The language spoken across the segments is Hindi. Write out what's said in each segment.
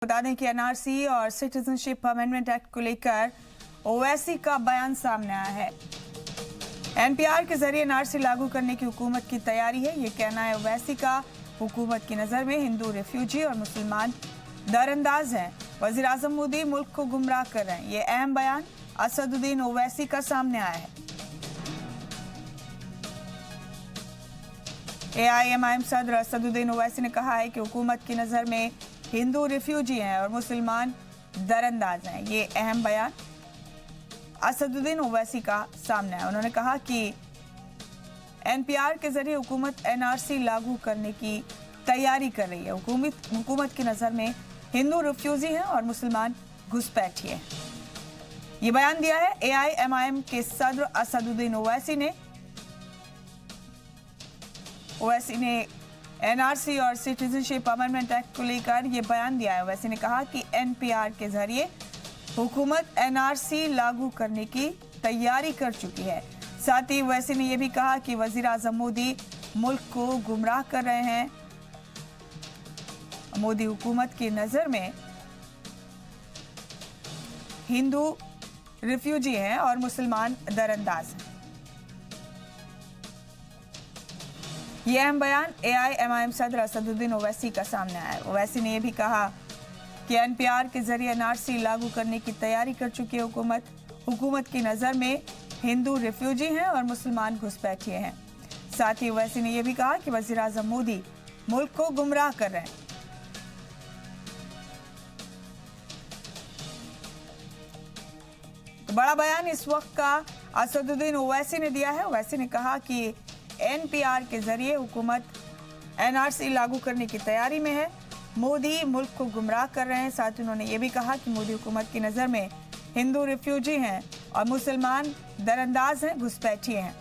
बता दें कि एनआरसी और सिटीजनशिप अमेंडमेंट एक्ट को लेकर ओवैसी का बयान सामने आया है। एनपीआर के जरिए एनआरसी लागू करने की हुकूमत की तैयारी है, ये कहना है ओवैसी का। हुकूमत की नजर में हिंदू, रेफ्यूजी और मुसलमान दरअंदाज हैं। वजीर आजम मोदी मुल्क को गुमराह कर रहे हैं, ये अहम बयान असदुद्दीन ओवैसी का सामने आया है। एआईएमआईएम सदर असदुद्दीन ओवैसी ने कहा है कि हुकूमत की नजर में हिंदू रिफ्यूजी हैं और मुसलमान दरअंदाज हैं। ये अहम बयान असदुद्दीन ओवैसी का सामने है। उन्होंने कहा कि एनपीआर के जरिए हुकूमत एनआरसी लागू करने की तैयारी कर रही है। हुकूमत की नजर में हिंदू रिफ्यूजी हैं और मुसलमान घुसपैठिए हैं। ये बयान दिया है एआईएमआईएम के सदर असदुद्दीन ओवैसी ने एनआरसी और सिटीजनशिप अमेंडमेंट एक्ट को लेकर यह बयान दिया है। ओवैसी ने कहा कि एनपीआर के जरिए हुकूमत एनआरसी लागू करने की तैयारी कर चुकी है। साथ ही ओवैसी ने यह भी कहा कि वजीर आजम मोदी मुल्क को गुमराह कर रहे हैं। मोदी हुकूमत की नजर में हिंदू रिफ्यूजी हैं और मुसलमान दरअंदाज हैं। यह अहम बयान एआईएमआईएम सदर असदुद्दीन ओवैसी का सामने आया है। ओवैसी ने यह भी कहा कि एनपीआर के जरिए एनआरसी लागू करने की तैयारी कर चुकी है हुकूमत की नजर में हिंदू रिफ्यूजी हैं और मुसलमान घुसपैठिए हैं। साथ ही ओवैसी ने यह भी कहा कि वजीर आजम मोदी मुल्क को गुमराह कर रहे हैं। तो बड़ा बयान इस वक्त का असदुद्दीन ओवैसी ने दिया है। ओवैसी ने कहा कि एनपीआर के जरिए हुकूमत एनआरसी लागू करने की तैयारी में है। मोदी मुल्क को गुमराह कर रहे हैं। साथ ही उन्होंने ये भी कहा कि मोदी हुकूमत की नज़र में हिंदू रिफ्यूजी हैं और मुसलमान दरअंदाज हैं, घुसपैठिए हैं।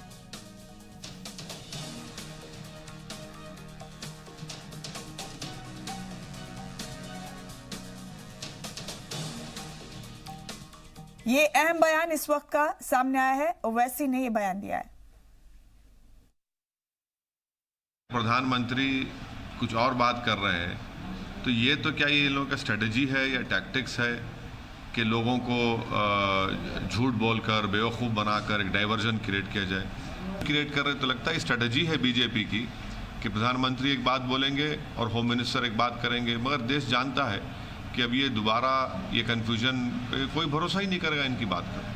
ये अहम बयान इस वक्त का सामने आया है। ओवैसी ने ये बयान दिया है। प्रधानमंत्री कुछ और बात कर रहे हैं, तो ये तो क्या ये लोगों का स्ट्रेटजी है या टैक्टिक्स है कि लोगों को झूठ बोलकर बेवकूफ़ बनाकर एक डाइवर्जन क्रिएट किया कर रहे। तो लगता है स्ट्रेटजी है बीजेपी की कि प्रधानमंत्री एक बात बोलेंगे और होम मिनिस्टर एक बात करेंगे, मगर देश जानता है कि अब ये दोबारा ये कन्फ्यूजन, कोई भरोसा ही नहीं करेगा इनकी बात का।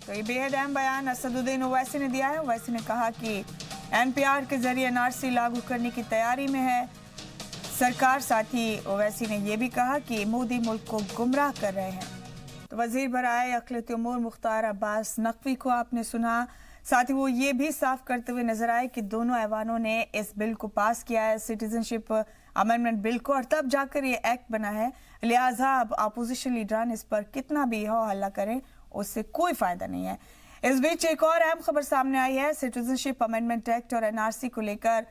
तो ये बेहद अहम बयान असदुद्दीन ओवैसी ने दिया है। ओवैसी ने कहा कि एनपीआर के जरिए एनआरसी लागू करने की तैयारी में है सरकार। साथ ही ओवैसी ने यह भी कहा कि मोदी मुल्क को गुमराह कर रहे हैं। तो वजीर बराए अक़लियत उमूर मुख्तार अब्बास नकवी को आपने सुना। साथ ही वो ये भी साफ करते हुए नजर आए कि दोनों ऐवानों ने इस बिल को पास किया है, सिटीजनशिप अमेंडमेंट बिल को, और तब जाकर ये एक्ट बना है। लिहाजा अब अपोजिशन लीडरान इस पर कितना भी हो हल्ला करें, उससे कोई फायदा नहीं है। इस बीच एक और अहम खबर सामने आई है। सिटीजनशिप अमेंडमेंट एक्ट और एनआरसी को लेकर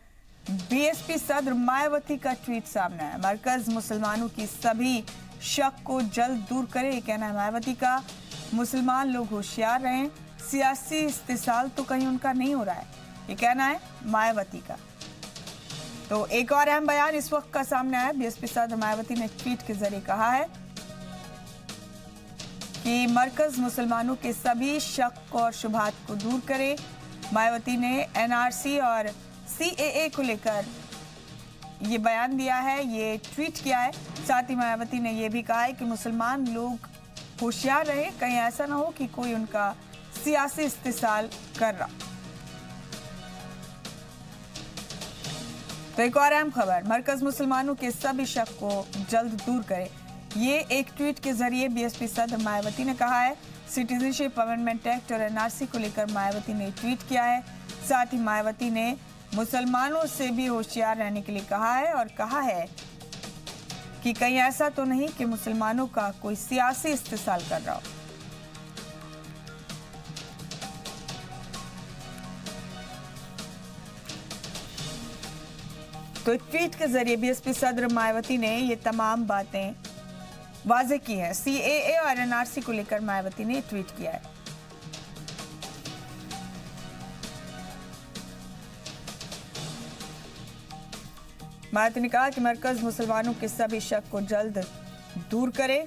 बीएसपी सदर मायावती का ट्वीट सामने आया। मरकज मुसलमानों की सभी शक को जल्द दूर करे, ये कहना है मायावती का। मुसलमान लोग होशियार रहें, सियासी इस्तेसाल तो कहीं उनका नहीं हो रहा है, ये कहना है मायावती का। तो एक और अहम बयान इस वक्त का सामने आया। बीएसपी सदर मायावती ने ट्वीट के जरिए कहा है कि मरकज मुसलमानों के सभी शक और शुबहात को दूर करे। मायावती ने एनआरसी और सीएए को लेकर ये बयान दिया है, ये ट्वीट किया है। साथ ही मायावती ने यह भी कहा है कि मुसलमान लोग होशियार रहे, कहीं ऐसा ना हो कि कोई उनका सियासी इस्तेसाल कर रहा। तो एक और अहम खबर, मरकज मुसलमानों के सभी शक को जल्द दूर करे, ये एक ट्वीट के जरिए बीएसपी सदर मायावती ने कहा है। सिटीजनशिप अमेंडमेंट एक्ट और एनआरसी को लेकर मायावती ने ट्वीट किया है। साथ ही मायावती ने मुसलमानों से भी होशियार रहने के लिए कहा है और कहा है कि कहीं ऐसा तो नहीं कि मुसलमानों का कोई सियासी इस्तेसाल कर रहा हो। तो ट्वीट के जरिए बीएसपी सदर मायावती ने ये तमाम बातें वाज़ेह की है। सीएए और एनआरसी को लेकर मायावती ने ट्वीट किया है। मायावती ने कहा कि मरकज मुसलमानों के सभी शक को जल्द दूर करे।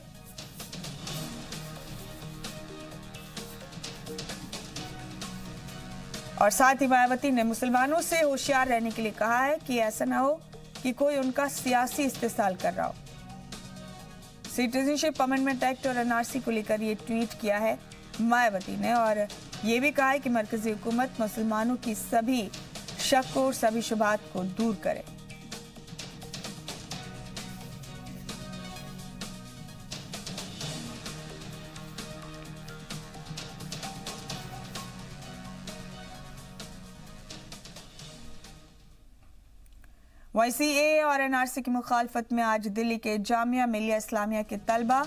और साथ ही मायावती ने मुसलमानों से होशियार रहने के लिए कहा है कि ऐसा ना हो कि कोई उनका सियासी इस्तेसाल कर रहा हो। सिटीजनशिप अमेंडमेंट एक्ट और एनआरसी को लेकर ये ट्वीट किया है मायावती ने, और ये भी कहा है कि मरकजी हुकूमत मुसलमानों की सभी शक और सभी शुबहात को दूर करे। YCA और एनआरसी की मुखालफत में आज दिल्ली के जामिया मिलिया इस्लामिया के तलबा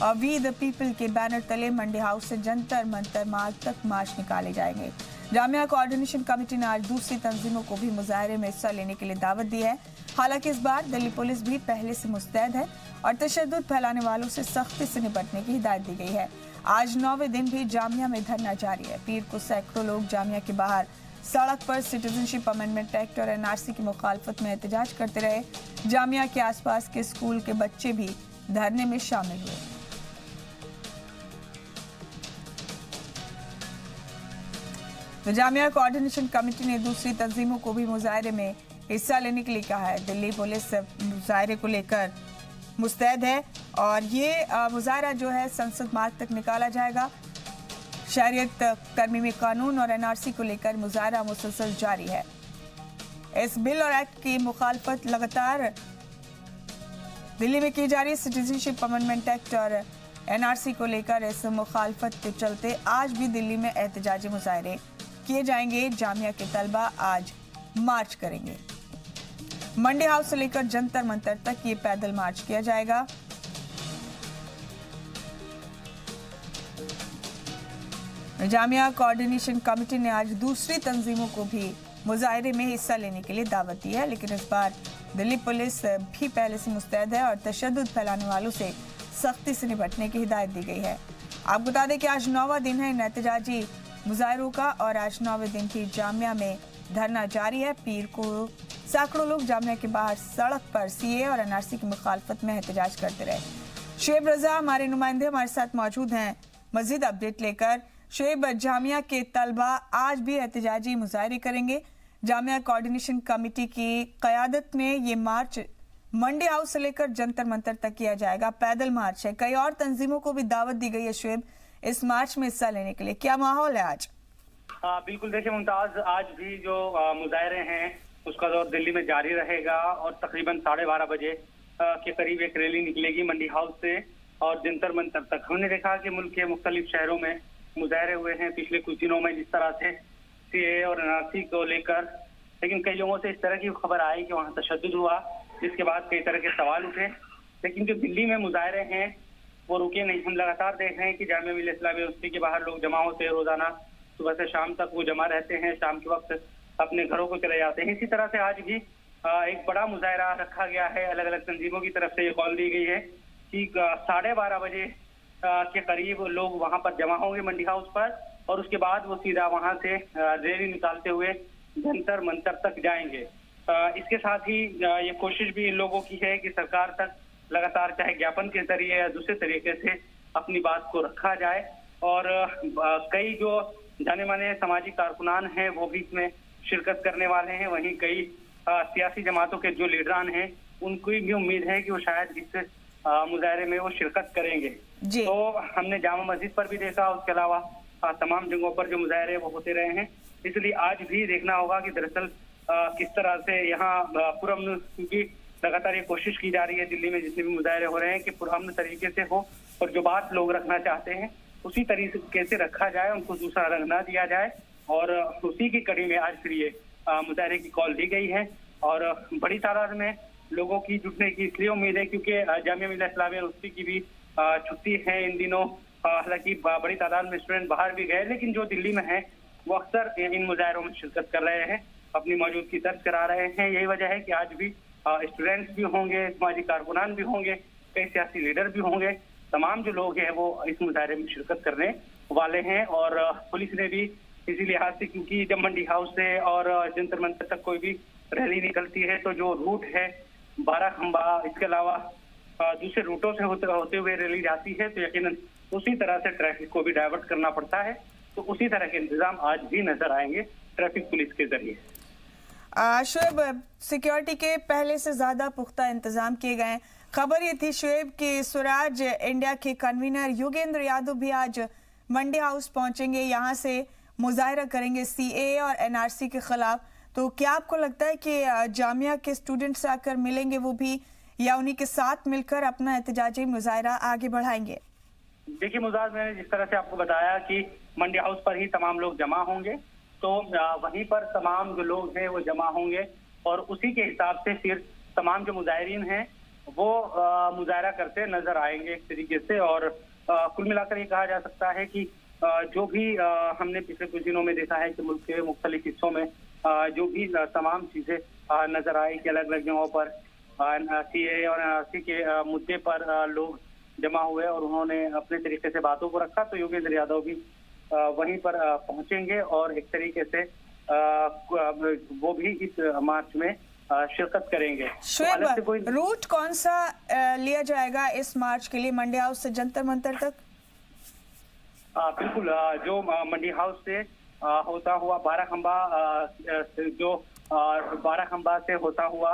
और वी द पीपल के बैनर तले मंडी हाउस से जंतर मंतर मार्ग तक मार्च निकाले जाएंगे। जामिया कोऑर्डिनेशन कमेटी ने आज दूसरी तंजीमों को भी मुजाहरे में हिस्सा लेने के लिए दावत दी है। हालांकि इस बार दिल्ली पुलिस भी पहले से मुस्तैद है और तशद्दुद फैलाने वालों से सख्ती से निपटने की हिदायत दी गई है। आज 9वें दिन भी जामिया में धरना जारी है। पीर को सैकड़ों लोग जामिया के बाहर सड़क पर सिटीजनशिप अमेंडमेंट एक्ट और एनआरसी की मुखालफत में एहतजाज करते रहे। जामिया के आसपास के स्कूल के बच्चे भी धरने में शामिल हुए। तो जामिया कोऑर्डिनेशन कमेटी ने दूसरी तंजीमों को भी मुजाहरे में हिस्सा लेने के लिए कहा है। दिल्ली पुलिस मुजाहरे को लेकर मुस्तैद है और ये मुजाहरा जो है संसद मार्ग तक निकाला जाएगा। शहरियत तरमीमी कानून और एनआरसी को लेकर मुजाहरा मुसलसल जारी है। इस बिल और एक्ट की मुखालफत लगातार दिल्ली में की जा रही है। सिटीजनशिप अमेंडमेंट एक्ट और एनआरसी को लेकर इस मुखालफत के चलते आज भी दिल्ली में एहतजाजी मुजाहरे किए जाएंगे। जामिया के तलबा आज मार्च करेंगे। मंडी हाउस से लेकर जंतर मंतर तक ये पैदल मार्च किया जाएगा। जामिया कोऑर्डिनेशन कमेटी ने आज दूसरी तंजीमों को भी मुजाहरे में हिस्सा लेने के लिए दावत दी है, लेकिन इस बार दिल्ली पुलिस भी पहले से मुस्तैद है और तशद्दुद फैलाने वालों से सख्ती से निपटने की हिदायत दी गई है। आपको बता दें कि आज 9वां दिन है इन एहतजाजी मुजाहरों का और आज 9वें दिन की जामिया में धरना जारी है। पीर को सैकड़ों लोग जामिया के बाहर सड़क पर सीए और एनआरसी की मुखालफत में एहतजाज करते रहे। शुएब रजा हमारे नुमाइंदे हमारे साथ मौजूद हैं मजीद अपडेट लेकर। शुएब, जामिया के तलबा आज भी एहतजाजी मुजाहरे करेंगे। जामिया कोऑर्डिनेशन कमेटी की क़यादत में ये मार्च मंडी हाउस से लेकर जंतर मंतर तक किया जाएगा। पैदल मार्च है। कई और तंजीमों को भी दावत दी गई है शुएब इस मार्च में हिस्सा लेने के लिए। क्या माहौल है आज? बिल्कुल, देखिए मुमताज, आज भी जो मुजाहरे हैं उसका दौर दिल्ली में जारी रहेगा और तकरीबन 12:30 बजे के करीब एक रैली निकलेगी मंडी हाउस से और जंतर मंतर तक। हमने देखा कि मुल्क के मुख्तलिफ शहरों में मुजाहरे हुए हैं पिछले कुछ दिनों में, जिस तरह से सीए और एनआरसी को लेकर, लेकिन कई लोगों से इस तरह की खबर आई कि वहाँ तशद्दुद हुआ, जिसके बाद कई तरह के सवाल उठे। लेकिन जो दिल्ली में मुजाहरे हैं वो रुके नहीं। हम लगातार देख रहे हैं कि जामिया मिलिया इस्लामिया यूनिवर्सिटी के बाहर लोग जमा होते हैं। रोजाना सुबह से शाम तक वो जमा रहते हैं, शाम के वक्त अपने घरों को चले जाते हैं। इसी तरह से आज भी एक बड़ा मुजाहरा रखा गया है। अलग अलग तंजीमों की तरफ से ये कॉल दी गई है कि 12:30 बजे के करीब लोग वहां पर जमा होंगे मंडी हाउस पर और उसके बाद वो सीधा वहां से रैली निकालते हुए जंतर मंतर तक जाएंगे। इसके साथ ही ये कोशिश भी इन लोगों की है कि सरकार तक लगातार चाहे ज्ञापन के जरिए या दूसरे तरीके से अपनी बात को रखा जाए। और कई जो जाने माने सामाजिक कारकुनान हैं वो भी इसमें शिरकत करने वाले हैं। वहीं कई सियासी जमातों के जो लीडरान हैं उनको भी उम्मीद है कि वो शायद इस मुजाहरे में वो शिरकत करेंगे। तो हमने जामा मस्जिद पर भी देखा, उसके अलावा तमाम जगहों पर जो मुजाहरे वो होते रहे हैं। इसलिए आज भी देखना होगा कि दरअसल किस तरह से यहाँ पुरअमन, क्योंकि लगातार ये कोशिश की जा रही है दिल्ली में जितने भी मुजाहरे हो रहे हैं कि पुरअमन तरीके से हो और जो बात लोग रखना चाहते हैं उसी तरीके से रखा जाए, उनको दूसरा रंग ना दिया जाए। और उसी की कड़ी में आज फिर ये मुजाहरे की कॉल दी गई है और बड़ी तादाद में लोगों की जुटने की इसलिए उम्मीद है क्योंकि जामिया मिलिया इस्लामिया यूनिवर्सिटी की भी छुट्टी है इन दिनों। हालांकि बड़ी तादाद में स्टूडेंट बाहर भी गए, लेकिन जो दिल्ली में है वो अक्सर इन मुजाहरों में शिरकत कर रहे हैं, अपनी मौजूदगी दर्ज करा रहे हैं। यही वजह है कि आज भी स्टूडेंट्स भी होंगे, सामाजिक कारकुनान भी होंगे, कई सियासी लीडर भी होंगे। तमाम जो लोग हैं वो इस मुजाहरे में शिरकत करने वाले हैं। और पुलिस ने भी इसी लिहाज से, क्योंकि जब मंडी हाउस से और जंतर मंतर तक कोई भी रैली निकलती है तो जो रूट है बाराखंबा, इसके अलावा दूसरे रूटों से होते हुए रैली जाती है तो यकीनन उसी तरह से ट्रैफिक को भी डाइवर्ट करना पड़ता है। तो उसी तरह के इंतजाम आज भी नजर आएंगे ट्रैफिक पुलिस के जरिए। शुएब, सिक्योरिटी के पहले से ज्यादा पुख्ता इंतजाम किए गए हैं। खबर ये थी शुएब कि स्वराज इंडिया के कन्वीनर योगेंद्र यादव भी आज मंडी हाउस पहुंचेंगे, यहाँ से मुजाहिरा करेंगे सीएए और एनआरसी के खिलाफ। तो क्या आपको लगता है कि जामिया के स्टूडेंट्स आकर मिलेंगे वो भी, या उन्हीं के साथ मिलकर अपना एहतजाजी मुजाहिरा आगे बढ़ाएंगे? देखिए मुजाज, मैंने जिस तरह से आपको बताया कि मंडी हाउस पर ही तमाम लोग जमा होंगे, तो वहीं पर तमाम जो लोग हैं वो जमा होंगे और उसी के हिसाब से फिर तमाम जो मुजाहिरीन हैं वो मुजाहिरा करते नजर आएंगे एक तरीके से। और कुल मिलाकर ये कहा जा सकता है कि जो भी हमने पिछले कुछ दिनों में देखा है कि मुल्क के मुख्तलिफ हिस्सों में जो भी तमाम चीजें नजर आई कि अलग अलग जगहों पर सीए और एनआरसी के मुद्दे पर लोग जमा हुए और उन्होंने अपने तरीके से बातों को रखा, तो योगेंद्र यादव भी वहीं पर पहुंचेंगे और एक तरीके से वो भी इस मार्च में शिरकत करेंगे। शुएब, रूट कौन सा लिया जाएगा इस मार्च के लिए मंडी हाउस से जंतर मंतर तक? बिल्कुल, जो मंडी हाउस से होता हुआ बाराखंबा, जो बाराखंबा से होता हुआ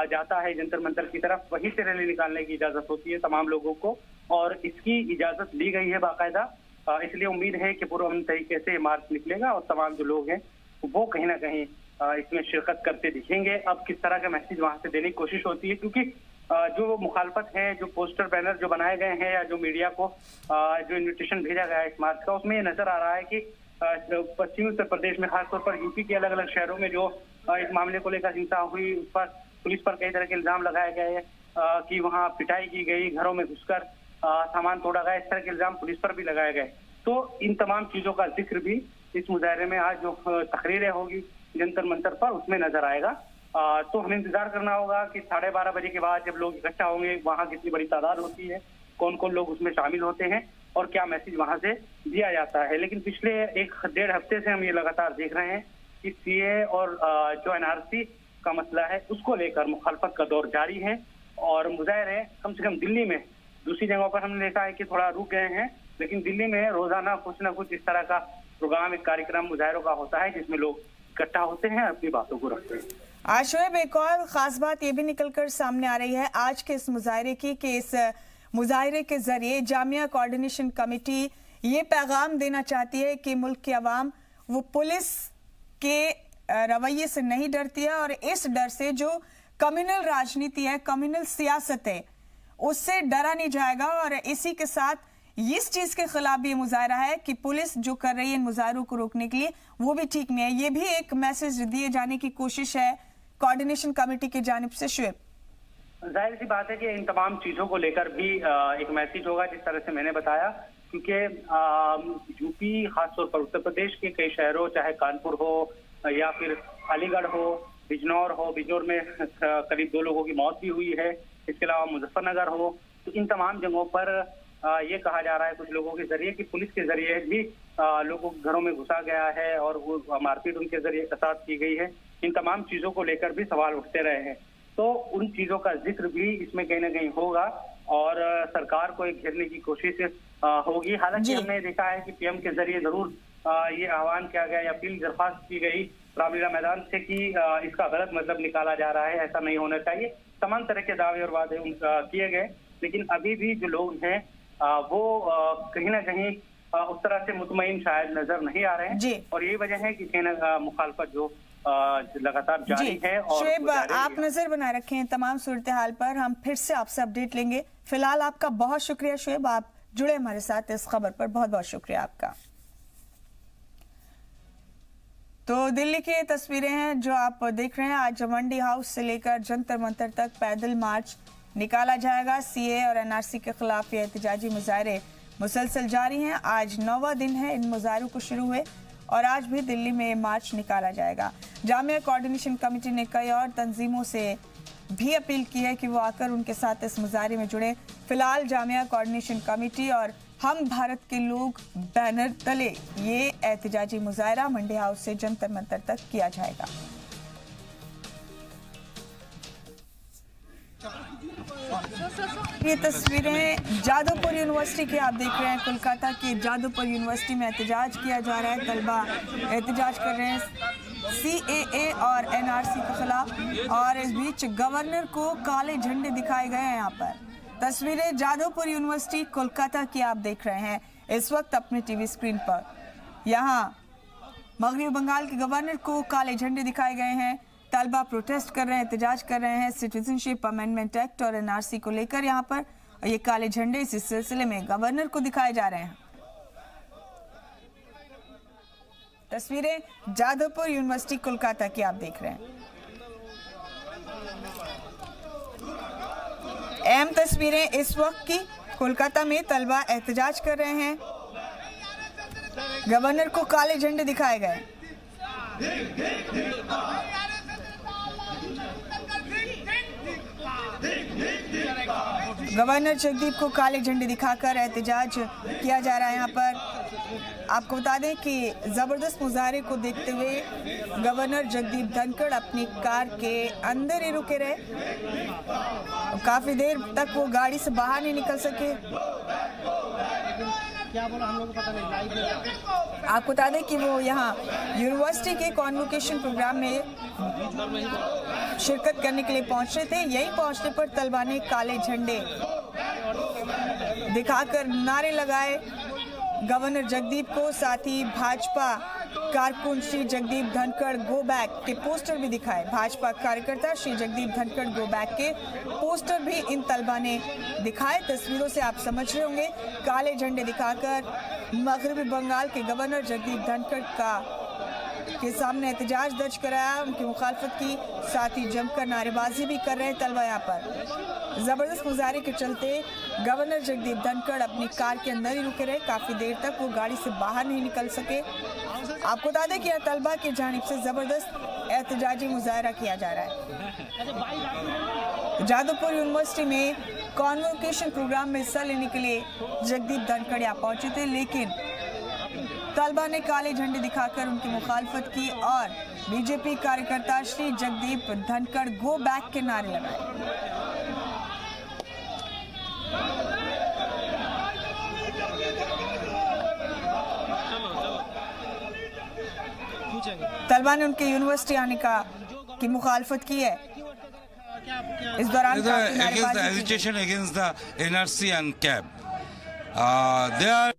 जाता है जंतर मंतर की तरफ, वहीं से रैली निकालने की इजाजत होती है तमाम लोगों को और इसकी इजाजत दी गई है बाकायदा। इसलिए उम्मीद है कि पुरअमन तरीके से मार्च निकलेगा और तमाम जो लोग हैं वो कहीं ना कहीं इसमें शिरकत करते दिखेंगे। अब किस तरह का मैसेज वहां से देने की कोशिश होती है, क्योंकि जो मुखालफत है, जो पोस्टर बैनर जो बनाए गए हैं या जो मीडिया को जो इन्विटेशन भेजा गया है इस मार्च का, उसमें ये नजर आ रहा है कि पश्चिमी उत्तर प्रदेश में खासतौर पर यूपी के अलग अलग शहरों में जो इस मामले को लेकर हिंसा हुई, उस पर पुलिस पर कई तरह के इल्जाम लगाए गए कि वहां पिटाई की गई, घरों में घुसकर सामान तोड़ा गया, इस तरह के इल्जाम पुलिस पर भी लगाए गए। तो इन तमाम चीजों का जिक्र भी इस मुजाहरे में आज जो तकरीरें होगी जंतर मंतर पर उसमें नजर आएगा। तो हमें इंतजार करना होगा कि 12:30 बजे के बाद जब लोग इकट्ठा होंगे वहां कितनी बड़ी तादाद होती है, कौन कौन लोग उसमें शामिल होते हैं और क्या मैसेज वहां से दिया जाता है। लेकिन पिछले 1-1.5 हफ्ते से हम ये लगातार देख रहे हैं कि सीए और जो एनआरसी का मसला है उसको लेकर मुखालफत का दौर जारी है और मुजाहरे कम से कम दिल्ली में, दूसरी जगहों पर हमने देखा है कि थोड़ा रुक गए हैं, लेकिन दिल्ली में रोजाना कुछ ना कुछ इस तरह का प्रोग्राम, एक कार्यक्रम मुजाहरों का होता है जिसमें लोग इकट्ठा होते हैं, अपनी बातों को रखते हैं। आज शुएब, एक और खास बात ये भी निकलकर सामने आ रही है आज के इस मुजाहरे की कि इस मुजाहरे के जरिए जामिया कोऑर्डिनेशन कमेटी ये पैगाम देना चाहती है कि मुल्क की आवाम वो पुलिस के रवैये से नहीं डरती है और इस डर से जो कम्युनल राजनीति है, कम्युनल सियासत है, उससे डरा नहीं जाएगा। और इसी के साथ इस चीज के खिलाफ भी मुजाहरा है कि पुलिस जो कर रही है इन मुजाहरों को रोकने के लिए वो भी ठीक नहीं है। ये भी एक मैसेज दिए जाने की कोशिश है कोऑर्डिनेशन कमेटी की जानिब से। शुएब, जाहिर सी बात है कि इन तमाम चीजों को लेकर भी एक मैसेज होगा जिस तरह से मैंने बताया, क्योंकि यूपी खासतौर पर उत्तर प्रदेश के कई शहरों, चाहे कानपुर हो या फिर अलीगढ़ हो, बिजनौर हो, बिजनौर में करीब 2 लोगों की मौत भी हुई है, इसके अलावा मुजफ्फरनगर हो, तो इन तमाम जगहों पर ये कहा जा रहा है कुछ लोगों के जरिए कि पुलिस के जरिए भी लोगों के घरों में घुसा गया है और वो मारपीट उनके जरिए के साथ की गई है। इन तमाम चीजों को लेकर भी सवाल उठते रहे हैं, तो उन चीजों का जिक्र भी इसमें कहीं ना कहीं होगा और सरकार को एक घेरने की कोशिश होगी। हालांकि हमने देखा है कि पीएम के जरिए जरूर ये आह्वान किया गया या अपील दरख्वास्त की गई रामलीला मैदान से कि इसका गलत मतलब निकाला जा रहा है, ऐसा नहीं होना चाहिए। तमाम तरह के दावे और वादे किए गए, लेकिन अभी भी जो लोग हैं वो कहीं ना कहीं उस तरह से मुतमईन शायद नजर नहीं आ रहे हैं और यही वजह है कि कहीं ना मुखालफत जो लगातार जारी है। और शुएब, आप नजर बनाए रखें तमाम सूरत हाल पर, हम फिर से आपसे अपडेट लेंगे। फिलहाल आपका बहुत शुक्रिया शुएब, आप जुड़े हमारे साथ इस खबर पर, बहुत बहुत शुक्रिया आपका। तो दिल्ली की तस्वीरें हैं जो आप देख रहे हैं। आज मंडी हाउस से लेकर जंतर मंतर तक पैदल मार्च निकाला जाएगा। सीए और एनआरसी के खिलाफ ये एहतजाजी मुजाहरे मुसलसल जारी हैं। आज 9वां दिन है इन मुजाहरों को शुरू हुए और आज भी दिल्ली में मार्च निकाला जाएगा। जामिया कोऑर्डिनेशन कमेटी ने कई और तंजीमों से भी अपील की है कि वो आकर उनके साथ इस मुजाहरे में जुड़े। फिलहाल जामिया कोऑर्डिनेशन कमेटी और हम भारत के लोग बैनर तले ये एहतजाजी मुजाहरा मंडी हाउस से जंतर मंतर तक किया जाएगा। ये तस्वीरें जादवपुर यूनिवर्सिटी की आप देख रहे हैं। कोलकाता की जादवपुर यूनिवर्सिटी में एहतजाज किया जा रहा है। तलबा एहतजाज कर रहे हैं CAA और NRC के खिलाफ, और इस बीच गवर्नर को काले झंडे दिखाए गए हैं। यहाँ पर तस्वीरें जादवपुर यूनिवर्सिटी कोलकाता की आप देख रहे हैं इस वक्त अपने टीवी स्क्रीन पर। यहाँ मगरबी बंगाल के गवर्नर को काले झंडे दिखाए गए हैं। तलबा प्रोटेस्ट कर रहे हैं, एहतजाज कर रहे हैं सिटीजनशिप अमेंडमेंट एक्ट और NRC को लेकर। यहाँ पर ये काले झंडे इसी सिलसिले में गवर्नर को दिखाए जा रहे हैं। तस्वीरें जादवपुर यूनिवर्सिटी कोलकाता की आप देख रहे हैं। अहम तस्वीरें इस वक्त की। कोलकाता में तलबा एहतजाज कर रहे हैं, गवर्नर को काले झंडे दिखाए गए। गवर्नर जगदीप को काले झंडे दिखाकर एहतजाज किया जा रहा है। यहाँ पर आपको बता दें कि जबरदस्त मुजाहरे को देखते हुए गवर्नर जगदीप धनखड़ अपनी कार के अंदर ही रुके रहे। काफी देर तक वो गाड़ी से बाहर नहीं निकल सके। क्या बोला हम लोग को पता नहीं। आपको बता दें कि वो यहाँ यूनिवर्सिटी के कॉन्वोकेशन प्रोग्राम में शिरकत करने के लिए पहुंच रहे थे। यही पहुंचने पर तलबा ने काले झंडे दिखाकर नारे लगाए गवर्नर जगदीप को। साथ ही भाजपा कारकुन श्री जगदीप धनखड़ गो बैक के पोस्टर भी दिखाए। भाजपा कार्यकर्ता श्री जगदीप धनखड़ गो बैक के पोस्टर भी इन तलबा ने दिखाए। तस्वीरों से आप समझ रहे होंगे, काले झंडे दिखाकर मगरबी बंगाल के गवर्नर जगदीप धनखड़ के सामने एहतजाज दर्ज कराया, उनकी मुखालफत की। साथ ही जमकर नारेबाजी भी कर रहे तलबा। यहाँ पर जबरदस्त मुजाहरे के चलते गवर्नर जगदीप धनखड़ अपनी कार के अंदर ही रुके रहे। काफी देर तक वो गाड़ी से बाहर नहीं निकल सके। आपको बता दें कि यह तलबा की जानिब से जबरदस्त एहतजाजी मुजाहरा किया जा रहा है। जादवपुर यूनिवर्सिटी में कॉन्वोकेशन प्रोग्राम में हिस्सा लेने के लिए जगदीप धनखड़ यहाँ पहुंचे थे, लेकिन तलबा ने काले झंडे दिखाकर उनकी मुखालफत की और बीजेपी कार्यकर्ता श्री जगदीप धनखड़ गो बैक के नारे लगाए। तलबा ने उनके यूनिवर्सिटी आने की मुखालफत की है। इस दौरान agitation against the NRC and CAB. They are.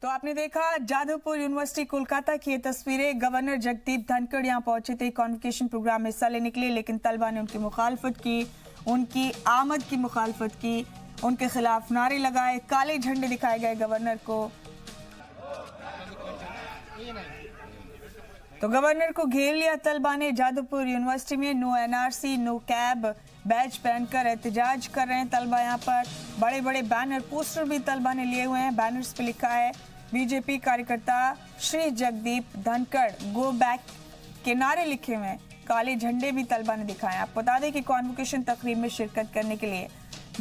तो आपने देखा जादवपुर यूनिवर्सिटी कोलकाता की ये तस्वीरें। गवर्नर जगदीप धनखड़ यहाँ पहुंचे थे कॉन्वोकेशन प्रोग्राम में हिस्सा लेने के लिए, लेकिन तलबा ने उनकी मुखालफत की, उनकी आमद की मुखालफत की, उनके खिलाफ नारे लगाए, काले झंडे दिखाए गए गवर्नर को। तो गवर्नर को घेर लिया तलबा ने। जादवपुर यूनिवर्सिटी में no NRC no CAB badge पहनकर एहतजाज कर रहे हैं तलबा। यहाँ पर बड़े बड़े बैनर पोस्टर भी तलबा ने लिए हुए हैं। बैनर्स पे लिखा है बीजेपी कार्यकर्ता श्री जगदीप धनखड़ गो बैक के नारे लिखे हुए हैं। काले झंडे भी तलबा ने दिखाए। आपको बता दें कि कॉन्वोकेशन तकरीब में शिरकत करने के लिए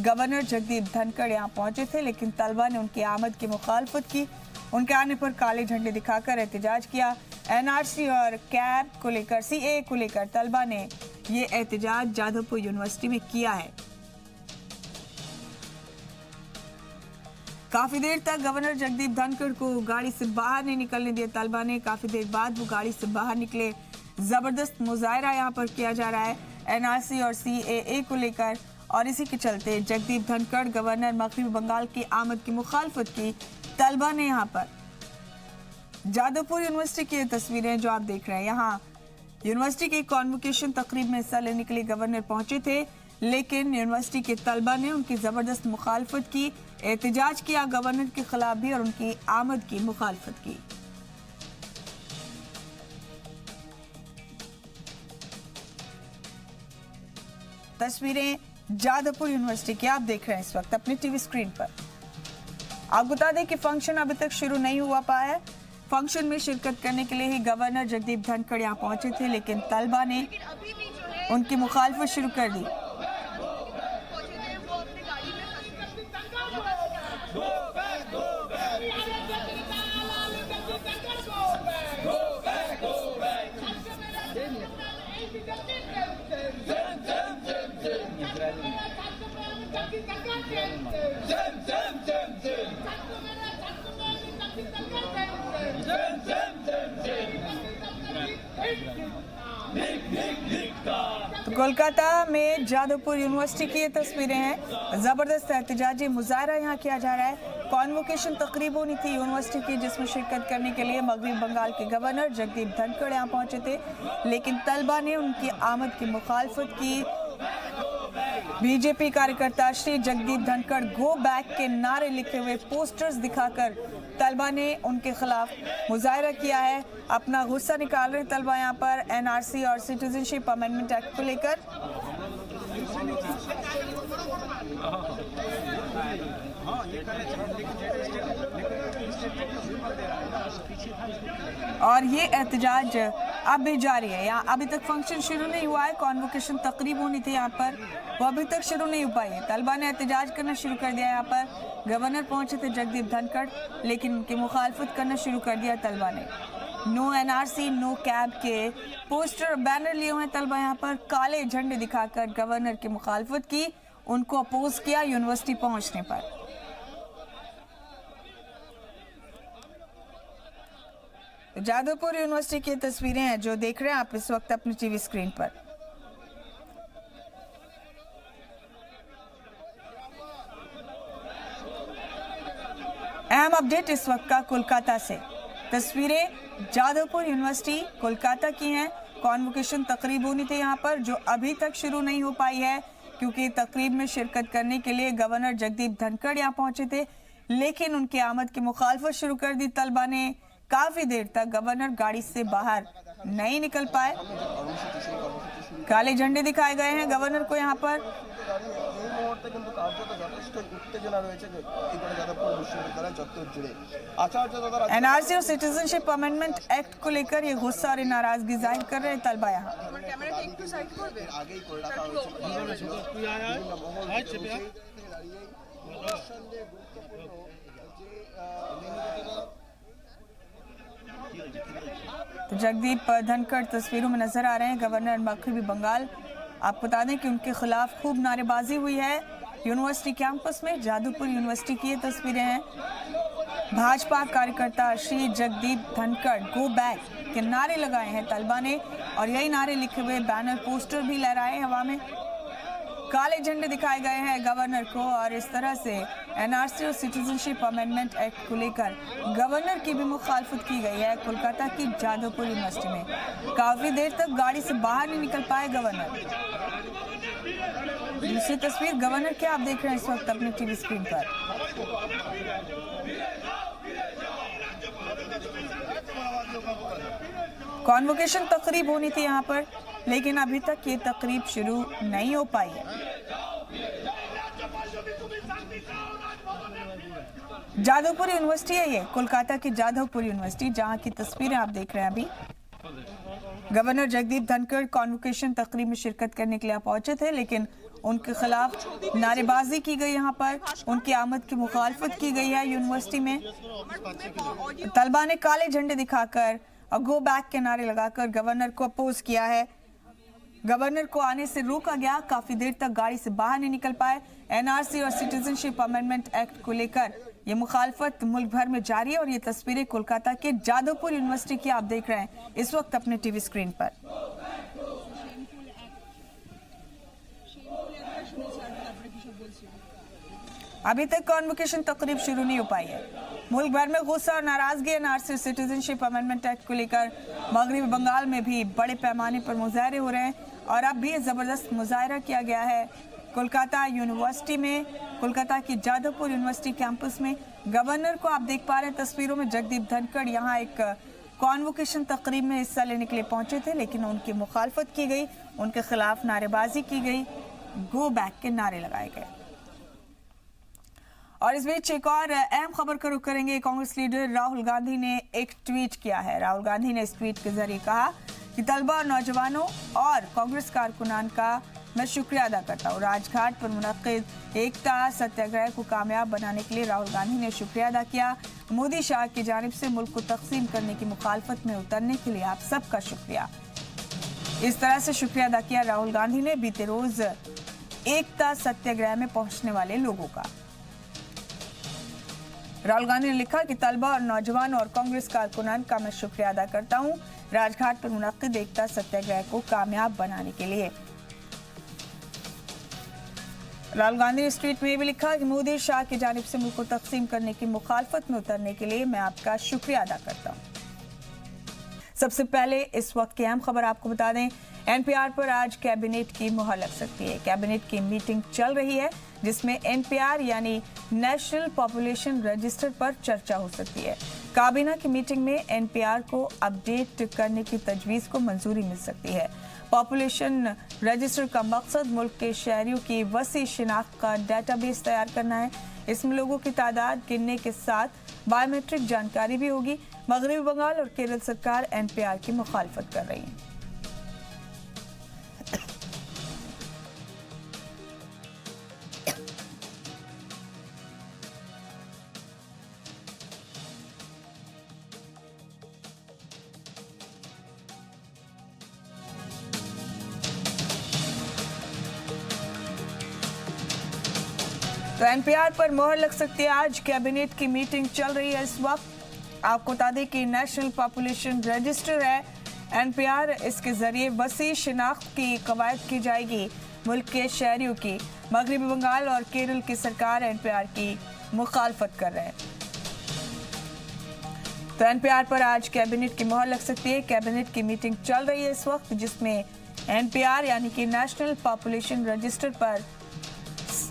गवर्नर जगदीप धनखड़ यहाँ पहुंचे थे, लेकिन तलबा ने उनकी आमद की मुखालफत की। उनके आने पर काले झंडे दिखाकर एहतजाज किया। NRC और कैब को लेकर, CAA को लेकर तलबा ने ये एहतजाज जादवपुर यूनिवर्सिटी में किया है। काफी देर तक गवर्नर जगदीप धनखड़ को गाड़ी से बाहर नहीं निकलने दिया तलबा ने। काफी देर बाद वो गाड़ी से बाहर निकले। जबरदस्त मुजाहरा यहाँ पर किया जा रहा है NRC और CAA को लेकर, और इसी के चलते जगदीप धनखड़ गवर्नर मगरबी बंगाल की आमद की मुखालफत की तलबा ने। यहाँ पर जादवपुर यूनिवर्सिटी की तस्वीरें जो आप देख रहे हैं, यहाँ यूनिवर्सिटी के कॉन्वोकेशन तकरीब में हिस्सा लेने के लिए गवर्नर पहुंचे थे, लेकिन यूनिवर्सिटी के तलबा ने उनकी जबरदस्त मुखालफत की, एहतजाज किया गवर्नर के खिलाफ भी और उनकी आमद की मुखालफत की। तस्वीरें जादवपुर यूनिवर्सिटी की आप देख रहे हैं इस वक्त अपनी टीवी स्क्रीन पर। आपको बता दें कि फंक्शन अभी तक शुरू नहीं हुआ पाया है। फंक्शन में शिरकत करने के लिए ही गवर्नर जगदीप धनखड़ यहाँ पहुंचे थे, लेकिन तलबा ने उनकी मुखालफत शुरू कर दी। तो कोलकाता में जादवपुर यूनिवर्सिटी की ये तस्वीरें हैं। जबरदस्त एहतजाजी मुजाहरा यहाँ किया जा रहा है। कॉन्वोकेशन तकरीब होनी थी यूनिवर्सिटी की, जिसमें शिरकत करने के लिए मगरबी बंगाल के गवर्नर जगदीप धनखड़ यहाँ पहुंचे थे, लेकिन तलबा ने उनकी आमद की मुखालफत की। बीजेपी कार्यकर्ता श्री जगदीप धनखड़ गो बैक के नारे लिखे हुए पोस्टर्स दिखाकर तलबा ने उनके खिलाफ मुजाहरा किया है। अपना गुस्सा निकाल रहे तलबा यहाँ पर एनआरसी और सिटीजनशिप अमेंडमेंट एक्ट को लेकर। और ये एहतजाज अब भी जारी है। यहाँ अभी तक फंक्शन शुरू नहीं हुआ है। कॉन्वोकेशन तकरीब होनी थी यहाँ पर, वो अभी तक शुरू नहीं हो पाई है। तलबा ने एहतजाज करना शुरू कर दिया। यहाँ पर गवर्नर पहुंचे थे जगदीप धनखड़, लेकिन उनकी मुखालफत करना शुरू कर दिया तलबा ने। नो एनआरसी नो कैब के पोस्टर बैनर लिए हुए हैं तलबा यहाँ पर। काले झंडे दिखाकर गवर्नर की मुखालफत की, उनको अपोज किया यूनिवर्सिटी पहुंचने पर। जादवपुर यूनिवर्सिटी की तस्वीरें हैं जो देख रहे हैं आप इस वक्त अपनी टीवी स्क्रीन पर। अहम अपडेट इस वक्त का कोलकाता से। तस्वीरें जादवपुर यूनिवर्सिटी कोलकाता की हैं। कॉन्वोकेशन तकरीब होनी थी यहाँ पर, जो अभी तक शुरू नहीं हो पाई है, क्योंकि तकरीब में शिरकत करने के लिए गवर्नर जगदीप धनखड़ यहाँ पहुंचे थे, लेकिन उनकी आमद की मुखालफत शुरू कर दी तलबा ने। काफी देर तक गवर्नर गाड़ी से बाहर नहीं निकल पाए। काले झंडे दिखाए गए हैं गवर्नर को यहाँ पर। एनआरसी और सिटीजनशिप अमेंडमेंट एक्ट को लेकर ये गुस्सा और नाराजगी जाहिर कर रहे हैं तलबा यहाँ। तो जगदीप धनखड़ तस्वीरों में नजर आ रहे हैं, गवर्नर मगरबी बंगाल। आपको बता दें कि उनके खिलाफ खूब नारेबाजी हुई है यूनिवर्सिटी कैंपस में। जादवपुर यूनिवर्सिटी की ये तस्वीरें हैं। भाजपा कार्यकर्ता श्री जगदीप धनखड़ गो बैक के नारे लगाए हैं तलबा ने, और यही नारे लिखे हुए बैनर पोस्टर भी लहराए हवा में। काले झंडे दिखाए गए हैं गवर्नर को, और इस तरह से एनआरसी और सिटीजनशिप अमेंडमेंट एक्ट को लेकर गवर्नर की भी मुखालफत की गई है कोलकाता की जादवपुर यूनिवर्सिटी में। काफी देर तक गाड़ी से बाहर नहीं निकल पाए गवर्नर। दूसरी तस्वीर गवर्नर की आप देख रहे हैं इस वक्त अपने टीवी स्क्रीन पर। कॉन्वोकेशन तकरीब होनी थी यहाँ पर, लेकिन अभी तक ये तकरीब शुरू नहीं हो पाई है। जादवपुर यूनिवर्सिटी है ये, कोलकाता की जादवपुर यूनिवर्सिटी, जहां की तस्वीरें आप देख रहे हैं अभी। गवर्नर जगदीप धनखड़ कॉन्वोकेशन तकरीब में शिरकत करने के लिए पहुंचे थे, लेकिन उनके खिलाफ नारेबाजी की गई। यहाँ पर उनकी आमद की मुखालफत की गई है यूनिवर्सिटी में। तलबा ने काले झंडे दिखाकर और गो बैक के नारे लगाकर गवर्नर को अपोज किया है। गवर्नर को आने से रोका गया, काफी देर तक गाड़ी से बाहर नहीं निकल पाए। एनआरसी और सिटीजनशिप अमेंडमेंट एक्ट को लेकर ये मुखालफत मुल्क भर में जारी है, और ये तस्वीरें कोलकाता के जादवपुर यूनिवर्सिटी की आप देख रहे हैं इस वक्त अपने टीवी स्क्रीन पर। अभी तक कॉन्वोकेशन तकरीब शुरू नहीं हो पाई है। मुल्क भर में गुस्सा और नाराजगी एनआरसी सिटीजनशिप अमेंडमेंट एक्ट को लेकर मगरबी बंगाल में भी बड़े पैमाने पर मुजाहरे हो रहे हैं, और अब भी जबरदस्त मुजाहरा किया गया है कोलकाता यूनिवर्सिटी में, कोलकाता की जादवपुर यूनिवर्सिटी कैंपस में। गवर्नर को आप देख पा रहे हैं तस्वीरों में, जगदीप धनखड़ यहाँ एक कॉन्वोकेशन तकरीब में हिस्सा लेने के लिए पहुंचे थे, लेकिन उनकी मुखालफत की गई, उनके खिलाफ नारेबाजी की गई, गो बैक के नारे लगाए गए। और इस बीच एक और अहम खबर का रुख करेंगे। कांग्रेस लीडर राहुल गांधी ने एक ट्वीट किया है। राहुल गांधी ने इस ट्वीट के जरिए कहा कि तलबा और नौजवानों और कांग्रेस कारकुनान का मैं शुक्रिया अदा करता हूँ। राजघाट पर मुनक्किद एकता सत्याग्रह को कामयाब बनाने के लिए राहुल गांधी ने शुक्रिया अदा किया। मोदी शाह की जानिब से मुल्क को तकसीम करने की मुखालफत में उतरने के लिए आप सबका शुक्रिया। इस तरह से शुक्रिया अदा किया राहुल गांधी ने बीते रोज एकता सत्याग्रह में पहुंचने वाले लोगों का। राहुल गांधी ने लिखा कि तलबा और नौजवान और कांग्रेस कारकुनान का मैं शुक्रिया अदा करता हूं राजघाट पर मुनक्किद एकता सत्याग्रह को कामयाब बनाने के लिए। राहुल गांधी ने इस ट्वीट में भी लिखा कि मोदी शाह की जानिब से मुल्क को तकसीम करने की मुखालफत में उतरने के लिए मैं आपका शुक्रिया अदा करता हूं। सबसे पहले इस वक्त की अहम खबर आपको बता दें, एनपीआर पर आज कैबिनेट की मुहर लग सकती है। कैबिनेट की मीटिंग चल रही है जिसमें एनपीआर यानी नेशनल पॉपुलेशन रजिस्टर पर चर्चा हो सकती है। काबीना की मीटिंग में एनपीआर को अपडेट करने की तजवीज़ को मंजूरी मिल सकती है। पॉपुलेशन रजिस्टर का मकसद मुल्क के शहरियों की वसी शिनाख्त का डेटाबेस तैयार करना है। इसमें लोगों की तादाद गिनने के साथ बायोमेट्रिक जानकारी भी होगी। मगरबी बंगाल और केरल सरकार एनपीआर की मुखालफत कर रही है। तो एनपीआर पर मोहर लग सकती है। आज कैबिनेट की मीटिंग चल रही है इस वक्त। आपको बता दें कि नेशनल पॉपुलेशन रजिस्टर है एनपीआर, इसके जरिए वसी शिनाख्त की कवायद की जाएगी मुल्क के शहरियों की। मगरबी बंगाल और केरल की सरकार एनपीआर की मुखालफत कर रहे हैं। तो एनपीआर पर आज कैबिनेट की मोहर लग सकती है। कैबिनेट की मीटिंग चल रही है इस वक्त जिसमें एनपीआर यानी कि नेशनल पॉपुलेशन रजिस्टर पर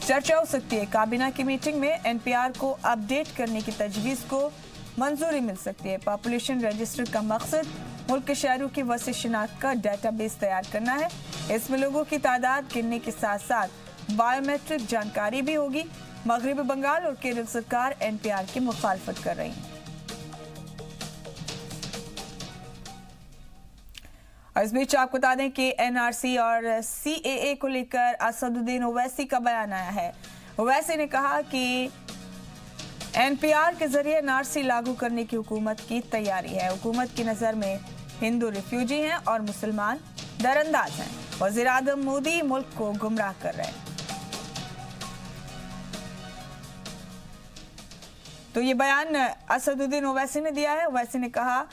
चर्चा हो सकती है। काबीना की मीटिंग में एनपीआर को अपडेट करने की तजवीज़ को मंजूरी मिल सकती है। पॉपुलेशन रजिस्टर का मकसद मुल्क के शहरों की वसी शिनाख्त का डेटाबेस तैयार करना है। इसमें लोगों की तादाद गिनने के साथ साथ बायोमेट्रिक जानकारी भी होगी। मगरबी बंगाल और केरल सरकार एनपीआर की मुखालफत कर रही है। और इस बीच आपको बता दें कि एनआरसी और सीएए को लेकर असदुद्दीन ओवैसी का बयान आया है। ओवैसी ने कहा कि एनपीआर के जरिए एनआरसी लागू करने की हुकूमत की तैयारी है। हुकूमत की नज़र में हिंदू रिफ्यूजी हैं और मुसलमान दरअंदाज हैं। वज़ीर आज़म मोदी मुल्क को गुमराह कर रहे हैं। तो ये बयान असदुद्दीन ओवैसी ने दिया है। ओवैसी ने कहा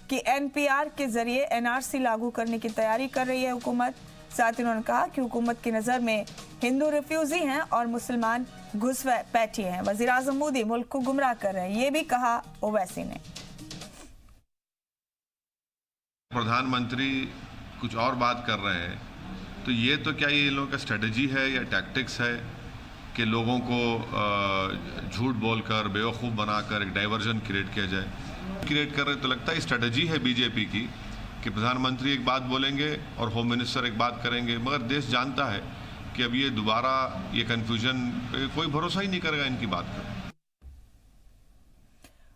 कि एनपीआर के जरिए एनआरसी लागू करने की तैयारी कर रही है हुकूमत। साथ ही उन्होंने कहा कि हुकूमत की नज़र में हिंदू रिफ्यूजी हैं और मुसलमान घुसपैठी हैं। वज़ीर आज़म मोदी मुल्क को गुमराह कर रहे हैं, ये भी कहा ओवैसी ने। प्रधानमंत्री कुछ और बात कर रहे हैं, तो ये तो क्या ये लोगों का स्ट्रेटजी है या टैक्टिक्स है कि लोगों को झूठ बोलकर बेवकूफ़ बनाकर एक डाइवर्जन क्रिएट किया जाए। क्रिएट कर रहे तो लगता है स्ट्रेटजी है बीजेपी की कि प्रधानमंत्री एक बात बोलेंगे और होम मिनिस्टर एक बात करेंगे, मगर देश जानता है कि अब ये दोबारा ये कन्फ्यूजन पे कोई भरोसा ही नहीं करेगा इनकी बात पर।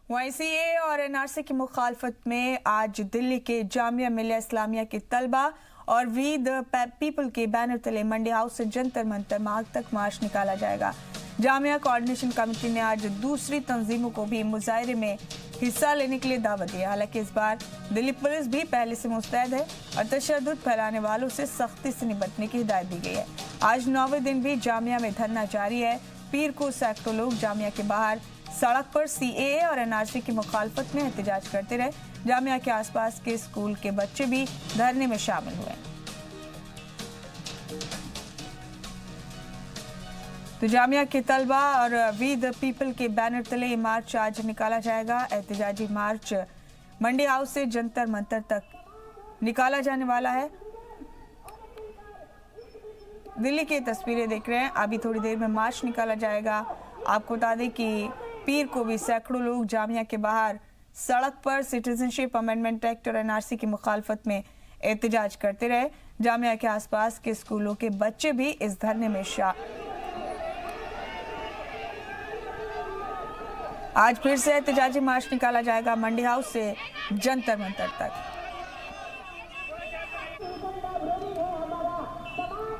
वहीं सीएए और एनआरसी की मुखालफत में आज दिल्ली के जामिया मिलिया इस्लामिया के तलबा और वी द पीपल के बैनर तले मंडी हाउस से जंतर मंतर मार्ग तक मार्च निकाला जाएगा। जामिया कोऑर्डिनेशन कमेटी ने आज दूसरी तंजीमों को भी मुजाहरे में हिस्सा लेने के लिए दावत दी है। हालांकि इस बार दिल्ली पुलिस भी पहले से मुस्तैद है और तशद्दुद फैलाने वालों से सख्ती से निपटने की हिदायत दी गई है। आज 9वें दिन भी जामिया में धरना जारी है। पीर को सैकड़ों लोग जामिया के बाहर सड़क पर सीएए और एनआरसी की मुखालफत में एहतजाज करते रहे। जामिया के आसपास के स्कूल के बच्चे भी धरने में शामिल हुए। तो जामिया के तलबा और वी द पीपल के बैनर तले मार्च आज निकाला जाएगा। एहतजाजी मार्च मंडी हाउस से जंतर मंतर तक निकाला जाने वाला है। दिल्ली की तस्वीरें देख रहे हैं। अभी थोड़ी देर में मार्च निकाला जाएगा। आपको बता दें कि पीर को भी सैकड़ों लोग जामिया के बाहर सड़क पर सिटीजनशिप अमेंडमेंट एक्ट और एनआरसी की मुखालफत में एहतजाज करते रहे। जामिया के आसपास के स्कूलों के बच्चे भी इस धरने में आज फिर से एहतजाजी मार्च निकाला जाएगा मंडी हाउस से जंतर मंतर तक।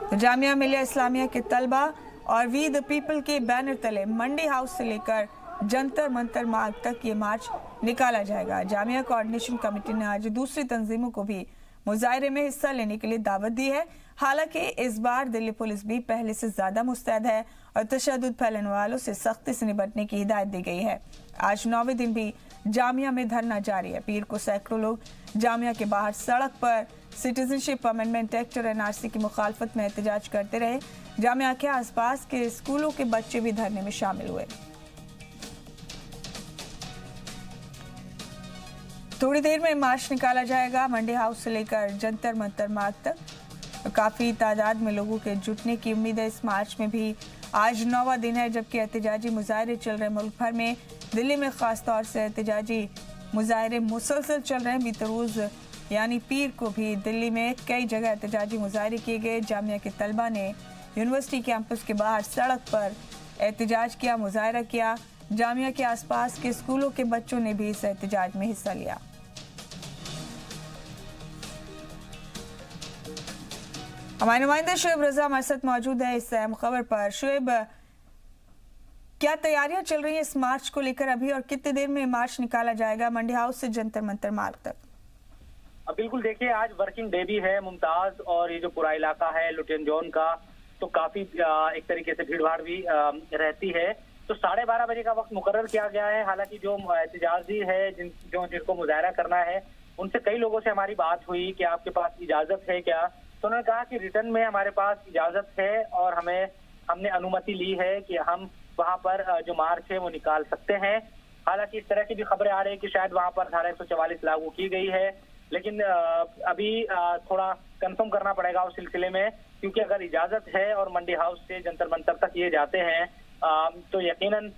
तो जामिया मिलिया इस्लामिया के तलबा और वी द पीपल के बैनर तले मंडी हाउस से लेकर जंतर मंतर मार्ग तक ये मार्च निकाला जाएगा। जामिया कोऑर्डिनेशन कमेटी ने आज दूसरी तंजीमों को भी मुजाहरे में हिस्सा लेने के लिए दावत दी है। हालांकि इस बार दिल्ली पुलिस भी पहले से ज्यादा मुस्तैद है और तशद्दुद फैलाने वालों से सख्ती से निपटने की हिदायत दी गई है। आज 9वें दिन भी जामिया में धरना जारी है। पीर को सैकड़ों लोग जामिया के बाहर सड़क पर सिटीजनशिप अमेंडमेंट एक्ट और एनआरसी की मुखालफत में एहतजाज करते रहे। जामिया के आसपास के स्कूलों के बच्चे भी धरने में शामिल हुए। थोड़ी देर में मार्च निकाला जाएगा मंडी हाउस से लेकर जंतर मंतर मार्ग तक। काफी तादाद में लोगों के जुटने की उम्मीद है। इस मार्च में भी आज 9वां दिन है, जबकि एहतजाजी मुजाहरे चल रहे मुल्क भर में। दिल्ली में खास तौर से एहतजाजी मुजाहरे मुसलसल चल रहे हैं। बीते रोज यानी पीर को भी दिल्ली में कई जगह एहतजाजी मुजाहरे किए गए। जामिया के तलबा ने यूनिवर्सिटी कैंपस के बाहर सड़क पर एहतजाज किया, मुजाहरा किया। जामिया के आसपास के स्कूलों के बच्चों ने भी इस एहतजाज में हिस्सा लिया। हमारे नुमाइंदे शुएब रजा हमारे साथ मौजूद है इस अहम खबर पर। शुएब, क्या तैयारियां चल रही हैं इस मार्च को लेकर अभी, और कितनी देर में मार्च निकाला जाएगा मंडी हाउस से जंतर मंतर मार्ग तक? बिल्कुल, देखिए आज वर्किंग डे भी है मुमताज, और ये जो पूरा इलाका है लुटियन जोन का, तो काफी एक तरीके से भीड़ भाड़ भी रहती है। तो 12:30 बजे का वक्त मुकर्रर किया गया है। हालांकि जो एहतजाजी है जिनको मुजाहरा करना है, उनसे कई लोगों से हमारी बात हुई कि आपके पास इजाजत है क्या, तो उन्होंने कहा कि रिटर्न में हमारे पास इजाजत है और हमने अनुमति ली है कि हम वहां पर जो मार्च है वो निकाल सकते हैं। हालांकि इस तरह की भी खबरें आ रही है कि शायद वहां पर धारा 144 लागू की गई है, लेकिन अभी थोड़ा कंफर्म करना पड़ेगा उस सिलसिले में, क्योंकि अगर इजाजत है और मंडी हाउस से जंतर मंतर तक ये जाते हैं तो यकीनन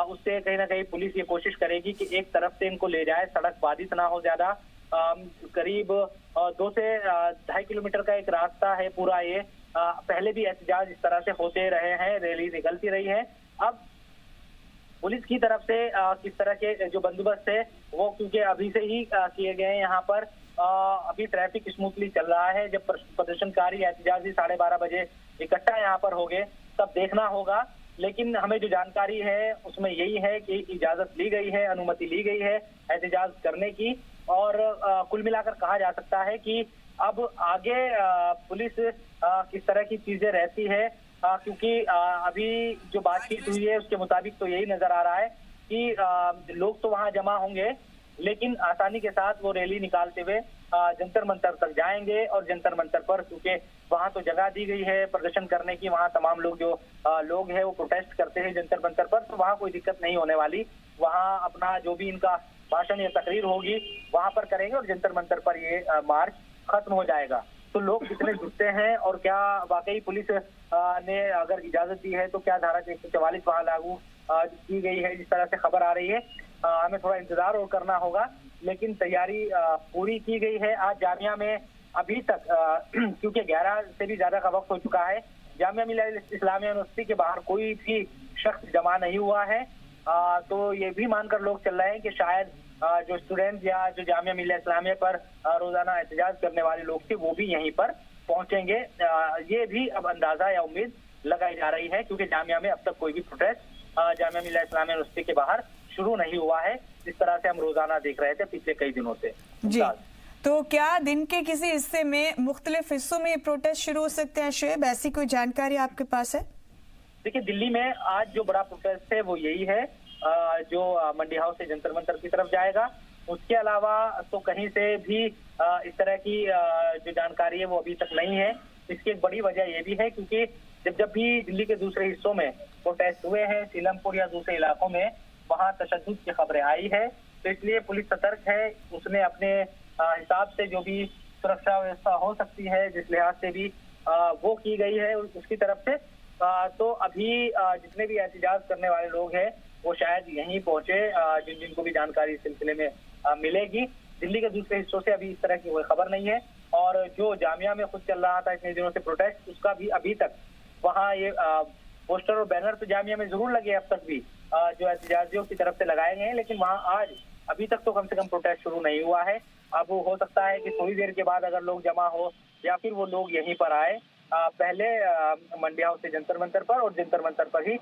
उससे कहीं ना कहीं पुलिस ये कोशिश करेगी कि एक तरफ से इनको ले जाए, सड़क बाधित ना हो ज्यादा। करीब 2 से 2.5 किलोमीटर का एक रास्ता है पूरा ये। पहले भी एहतजाज इस तरह से होते रहे हैं, रैली निकलती रही है। अब पुलिस की तरफ से किस तरह के जो बंदोबस्त है वो क्योंकि अभी से ही किए गए हैं यहाँ पर। अभी ट्रैफिक स्मूथली चल रहा है। जब प्रदर्शनकारी एहतजाजी 12:30 बजे इकट्ठा यहाँ पर हो गए तब देखना होगा, लेकिन हमें जो जानकारी है उसमें यही है कि इजाजत ली गई है, अनुमति ली गई है एहतजाज करने की। और कुल मिलाकर कहा जा सकता है कि अब आगे पुलिस किस तरह की चीजें रहती है, क्योंकि अभी जो बातचीत हुई है उसके मुताबिक तो यही नजर आ रहा है कि लोग तो वहां जमा होंगे, लेकिन आसानी के साथ वो रैली निकालते हुए जंतर मंतर तक जाएंगे। और जंतर मंतर पर क्योंकि वहां तो जगह दी गई है प्रदर्शन करने की, वहां तमाम लोग जो लोग हैं वो प्रोटेस्ट करते हैं जंतर मंतर पर, तो वहां कोई दिक्कत नहीं होने वाली। वहां अपना जो भी इनका भाषण या तकरीर होगी वहां पर करेंगे और जंतर मंतर पर ये मार्च खत्म हो जाएगा। तो लोग कितने जुटते हैं और क्या वाकई पुलिस ने अगर इजाजत दी है तो क्या धारा 144 वहां लागू की गई है जिस तरह से खबर आ रही है, हमें थोड़ा इंतजार और करना होगा। लेकिन तैयारी पूरी की गई है। आज जामिया में अभी तक क्योंकि 11 से भी ज्यादा का वक्त हो चुका है, जामिया मिल्लिया इस्लामिया यूनिवर्सिटी के बाहर कोई भी शख्स जमा नहीं हुआ है। तो ये भी मानकर लोग चल रहे हैं कि शायद जो स्टूडेंट या जो जामिया मिल्लिया इस्लामिया पर रोजाना एहतजाज करने वाले लोग थे वो भी यहीं पर पहुंचेंगे। ये भी अब अंदाजा या उम्मीद लगाई जा रही है, क्योंकि जामिया में अब तक कोई भी प्रोटेस्ट जामिया मिल्लिया इस्लामिया यूनिवर्सिटी के बाहर शुरू नहीं हुआ है, जिस तरह से हम रोजाना देख रहे थे पिछले कई दिनों से। जी, तो क्या दिन के किसी हिस्से में मुख्तलिफ हिस्सों में ये प्रोटेस्ट शुरू हो सकते हैं शुएब, ऐसी कोई जानकारी आपके पास है? देखिए, दिल्ली में आज जो बड़ा प्रोटेस्ट है वो यही है जो मंडी हाउस से जंतर मंतर की तरफ जाएगा। उसके अलावा तो कहीं से भी इस तरह की जो जानकारी है वो अभी तक नहीं है। इसकी एक बड़ी वजह ये भी है क्योंकि जब भी दिल्ली के दूसरे हिस्सों में प्रोटेस्ट हुए हैं, सीलमपुर या दूसरे इलाकों में, वहां तशद्दुद की खबरें आई है, तो इसलिए पुलिस सतर्क है। उसने अपने हिसाब से जो भी सुरक्षा व्यवस्था हो सकती है जिस लिहाज से भी वो की गई है उसकी तरफ से। तो अभी जितने भी एहतजाज करने वाले लोग हैं वो शायद यहीं पहुंचे, जिनको भी जानकारी इस सिलसिले में मिलेगी। दिल्ली के दूसरे हिस्सों से अभी इस तरह की कोई खबर नहीं है। और जो जामिया में खुद चल रहा था इतने दिनों से प्रोटेस्ट, उसका भी अभी तक वहाँ ये पोस्टर और बैनर तो जामिया में जरूर लगे अब तक भी जो एहतजाजियों की तरफ से लगाए गए हैं, लेकिन वहाँ आज अभी तक तो कम से कम प्रोटेस्ट शुरू नहीं हुआ है। अब हो सकता है कि थोड़ी देर के बाद अगर लोग जमा हो या फिर वो लोग यहीं पर आए, पहले मंडी हाउस से जंतर मंतर पर और जंतर मंतर पर ही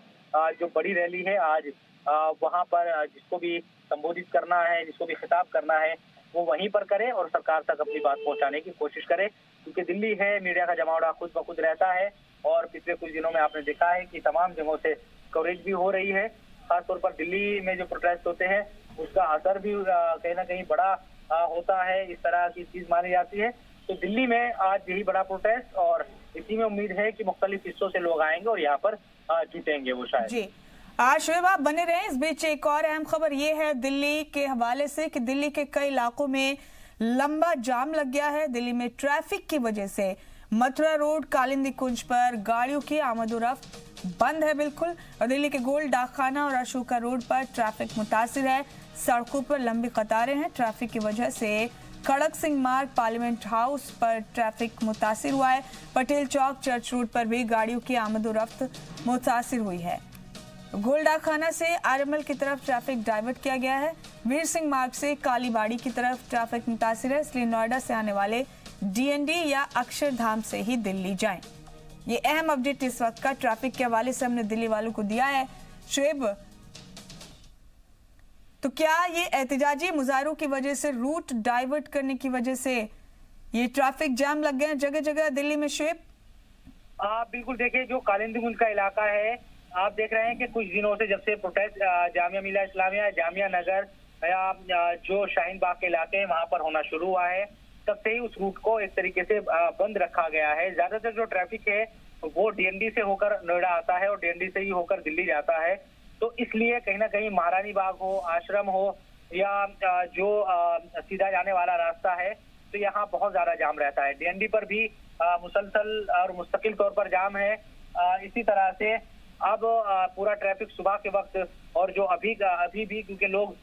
जो बड़ी रैली है आज वहां पर जिसको भी संबोधित करना है, जिसको भी खिताब करना है, वो वहीं पर करे और सरकार तक अपनी बात पहुंचाने की कोशिश करे, क्योंकि दिल्ली है, मीडिया का जमावड़ा खुद ब खुद रहता है और पिछले कुछ दिनों में आपने देखा है कि तमाम जगहों से कवरेज भी हो रही है। खासतौर पर दिल्ली में जो प्रोटेस्ट होते हैं उसका असर भी कहीं ना कहीं बड़ा होता है, इस तरह की चीज मानी जाती है। तो दिल्ली में आज यही बड़ा प्रोटेस्ट और इसी में उम्मीद है कि मुख्तलिफ हिस्सों से लोग आएंगे और यहाँ पर जुटेंगे वो शायद। जी शोएब आप बने रहे। इस बीच एक और अहम खबर ये है दिल्ली के हवाले से कि दिल्ली के कई इलाकों में लंबा जाम लग गया है। दिल्ली में ट्रैफिक की वजह से मथुरा रोड, कालिंदी कुंज पर गाड़ियों की आमदोरफ्त बंद है बिल्कुल, और दिल्ली के गोल्ड डाकखाना और अशोका रोड पर ट्रैफिक मुतासिर है। सड़कों पर लंबी कतारें हैं। ट्रैफिक की वजह से खड़क सिंह मार्ग, पार्लियामेंट हाउस पर ट्रैफिक मुतासिर हुआ है। पटेल चौक, चर्च रोड पर भी गाड़ियों की आमदोरफ्त मुतासिर हुई है। गोल्ड डाकखाना से आरएमएल की तरफ ट्रैफिक डाइवर्ट किया गया है। वीर सिंह मार्ग से कालीबाड़ी की तरफ ट्रैफिक मुतासिर है, इसलिए नोएडा से आने वाले डीएनडी या अक्षरधाम से ही दिल्ली जाएं। ये अहम अपडेट इस वक्त का ट्रैफिक के हवाले से हमने दिल्ली वालों को दिया है। शुएब, तो क्या ये एहतजाजी मुजाहरों की वजह से, रूट डाइवर्ट करने की वजह से ये ट्रैफिक जाम लग गए हैं जगह जगह दिल्ली में? शुएब बिल्कुल, देखिए जो कालिंदी कुंज का इलाका है, आप देख रहे हैं कि कुछ दिनों से जब से प्रोटेस्ट जामिया मिलिया इस्लामिया, जामिया नगर या जो शाहीन बाग के इलाके हैं वहां पर होना शुरू हुआ है, तब से ही उस रूट को एक तरीके से बंद रखा गया है। ज्यादातर जो ट्रैफिक है वो डीएनडी से होकर नोएडा आता है और डीएनडी से ही होकर दिल्ली जाता है। तो इसलिए कहीं ना कहीं महारानी बाग हो, आश्रम हो या जो सीधा जाने वाला रास्ता है, तो यहाँ बहुत ज्यादा जाम रहता है। डीएनडी पर भी मुसलसल और मुस्तकिल तौर पर जाम है। इसी तरह से अब पूरा ट्रैफिक सुबह के वक्त और जो अभी भी, क्योंकि लोग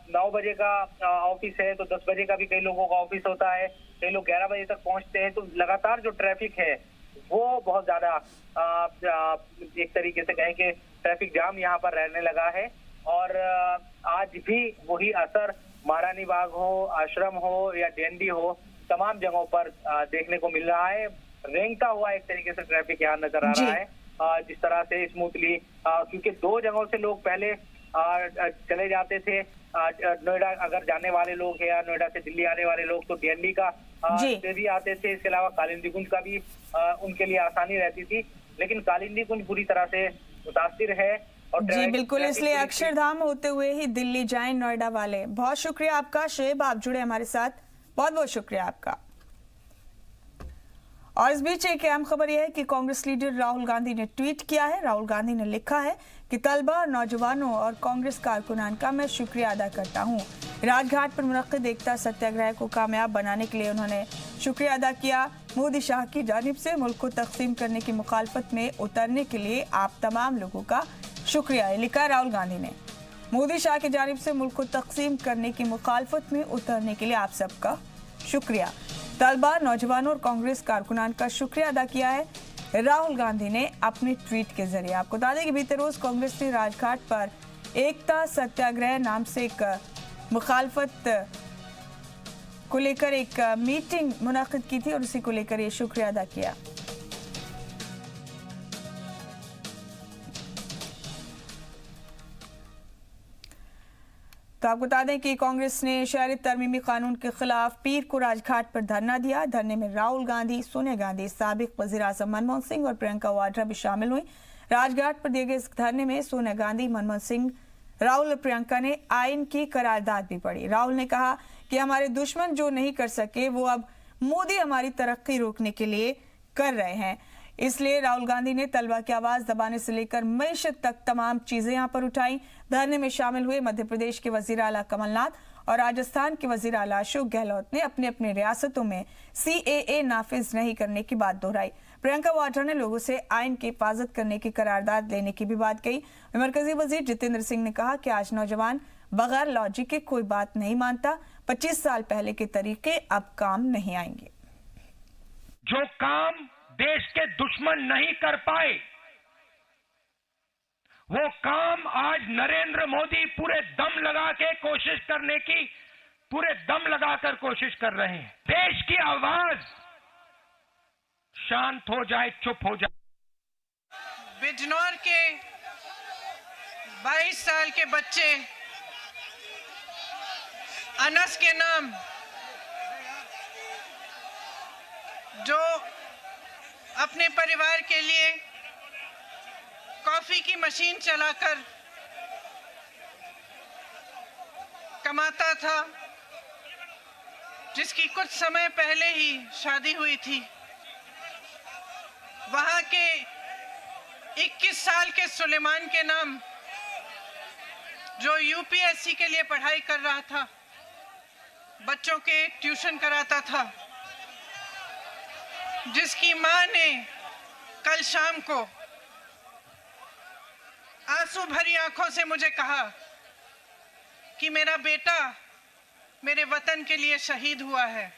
9 बजे का ऑफिस है तो 10 बजे का भी कई लोगों का ऑफिस होता है, कई लोग 11 बजे तक पहुंचते हैं, तो लगातार जो ट्रैफिक है वो बहुत ज्यादा एक तरीके से कहें कि ट्रैफिक जाम यहाँ पर रहने लगा है। और आज भी वही असर महारानी बाग हो, आश्रम हो या डीएनडी हो, तमाम जगहों पर देखने को मिल रहा है। रेंगता हुआ एक तरीके से ट्रैफिक यहाँ नजर आ रहा है, जिस तरह से स्मूथली, क्योंकि 2 जगहों से लोग पहले चले जाते थे। नोएडा अगर जाने वाले लोग हैं या नोएडा से दिल्ली आने वाले लोग तो डीएनडी का से भी आते थे। इसके अलावा कालिंदी कुंज का भी उनके लिए आसानी रहती थी, लेकिन कालिंदी कुंज बुरी तरह से मुतासिर है। और जी बिल्कुल, इसलिए अक्षरधाम होते हुए ही दिल्ली जाएं नोएडा वाले। बहुत शुक्रिया आपका शुएब, आप जुड़े हमारे साथ, बहुत बहुत शुक्रिया आपका। और इस बीच एक अहम खबर यह है कि कांग्रेस लीडर राहुल गांधी ने ट्वीट किया है। राहुल गांधी ने लिखा है कि तलबा और नौजवानों और कांग्रेस कारकुनान का मैं शुक्रिया अदा करता हूं। राजघाट पर मुनक्किद एकता सत्याग्रह को कामयाब बनाने के लिए उन्होंने शुक्रिया अदा किया। मोदी शाह की जानिब से मुल्क को तकसीम करने की मुखालफत में उतरने के लिए आप तमाम लोगों का शुक्रिया, लिखा राहुल गांधी ने। मोदी शाह की जानिब से मुल्क को तकसीम करने की मुखालफत में उतरने के लिए आप सबका शुक्रिया। तलबा, नौजवानों और कांग्रेस कारकुनान का शुक्रिया अदा किया है राहुल गांधी ने अपने ट्वीट के जरिए। आपको बता दें कि बीते रोज कांग्रेस ने राजघाट पर एकता सत्याग्रह नाम से एक मुखालफत को लेकर एक मीटिंग मुनक्किद की थी और उसी को लेकर ये शुक्रिया अदा किया। तो आपको बता दें कि कांग्रेस ने शहरी तरमीमी कानून के खिलाफ पीर को राजघाट पर धरना दिया। धरने में राहुल गांधी, सोनिया गांधी, साबिक वजीर आजम मनमोहन सिंह और प्रियंका वाड्रा भी शामिल हुई। राजघाट पर दिए गए इस धरने में सोनिया गांधी, मनमोहन सिंह, राहुल और प्रियंका ने आइन की करारदाद भी पढ़ी। राहुल ने कहा कि हमारे दुश्मन जो नहीं कर सके वो अब मोदी हमारी तरक्की रोकने के लिए कर रहे हैं। इसलिए राहुल गांधी ने तलबा की आवाज दबाने से लेकर मईशत तक तमाम चीजें यहां पर उठाई। धरने में शामिल हुए मध्य प्रदेश के वजीर आला कमलनाथ और राजस्थान के वजीर आला अशोक गहलोत ने अपने अपने रियासतों में CAA नाफिज नहीं करने की बात दोहराई। प्रियंका वाड्रा ने लोगों से आइन की हिफाजत करने की करारदाद लेने की भी बात कही। मरकजी वजीर जितेंद्र सिंह ने कहा कि आज नौजवान बगैर लॉजिक के कोई बात नहीं मानता। 25 साल पहले के तरीके अब काम नहीं आएंगे। जो काम देश के दुश्मन नहीं कर पाए वो काम आज नरेंद्र मोदी पूरे दम लगा के कोशिश करने की, पूरे दम लगाकर कोशिश कर रहे हैं। देश की आवाज शांत हो जाए, चुप हो जाए। बिजनौर के 22 साल के बच्चे अनस के नाम जो अपने परिवार के लिए कॉफी की मशीन चलाकर कमाता था, जिसकी कुछ समय पहले ही शादी हुई थी, वहां के 21 साल के सुलेमान के नाम, जो यूपीएससी के लिए पढ़ाई कर रहा था, बच्चों के ट्यूशन कराता था, जिसकी मां ने कल शाम को आंसू भरी आंखों से मुझे कहा कि मेरा बेटा मेरे वतन के लिए शहीद हुआ है।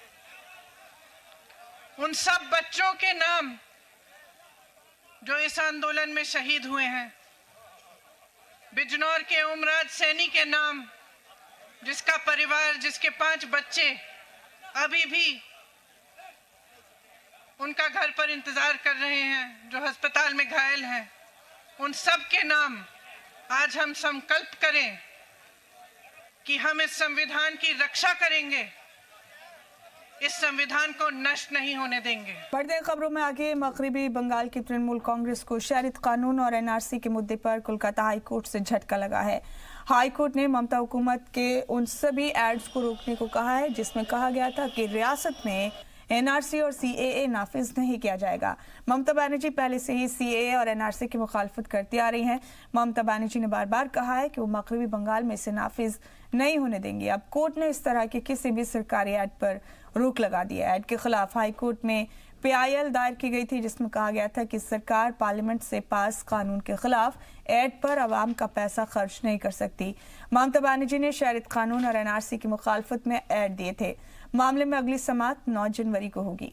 उन सब बच्चों के नाम जो इस आंदोलन में शहीद हुए हैं, बिजनौर के उमराज सैनी के नाम, जिसका परिवार, जिसके 5 बच्चे अभी भी उनका घर पर इंतजार कर रहे हैं, जो अस्पताल में घायल हैं, उन सब के नाम आज हम संकल्प करें कि हम इस संविधान की रक्षा करेंगे, इस संविधान को नष्ट नहीं होने देंगे। बढ़ते खबरों में आगे, मगरिबी बंगाल की तृणमूल कांग्रेस को शहरियत कानून और एनआरसी के मुद्दे पर कोलकाता हाई कोर्ट से झटका लगा है। हाई कोर्ट ने ममता हुकूमत के उन सभी एड्स को रोकने को कहा है जिसमें कहा गया था कि रियासत में एनआरसी और सीएए नाफिज नहीं किया जाएगा। ममता बनर्जी पहले से ही सीएए और एनआरसी की मुखालफत करती आ रही हैं। ममता बनर्जी ने बार बार कहा है कि वो मगरिबी बंगाल में इसे नाफिज नहीं होने देंगे। अब कोर्ट ने इस तरह के किसी भी सरकारी ऐड पर रोक लगा दी है। ऐड के खिलाफ हाई कोर्ट में पीआईएल दायर की गई थी, जिसमें कहा गया था कि सरकार पार्लियामेंट से पास कानून के खिलाफ ऐड पर आवाम का पैसा खर्च नहीं कर सकती। ममता बनर्जी ने शहरियत कानून और एनआरसी की मुखालफत में ऐड दिए थे। मामले में अगली समाअत 9 जनवरी को होगी।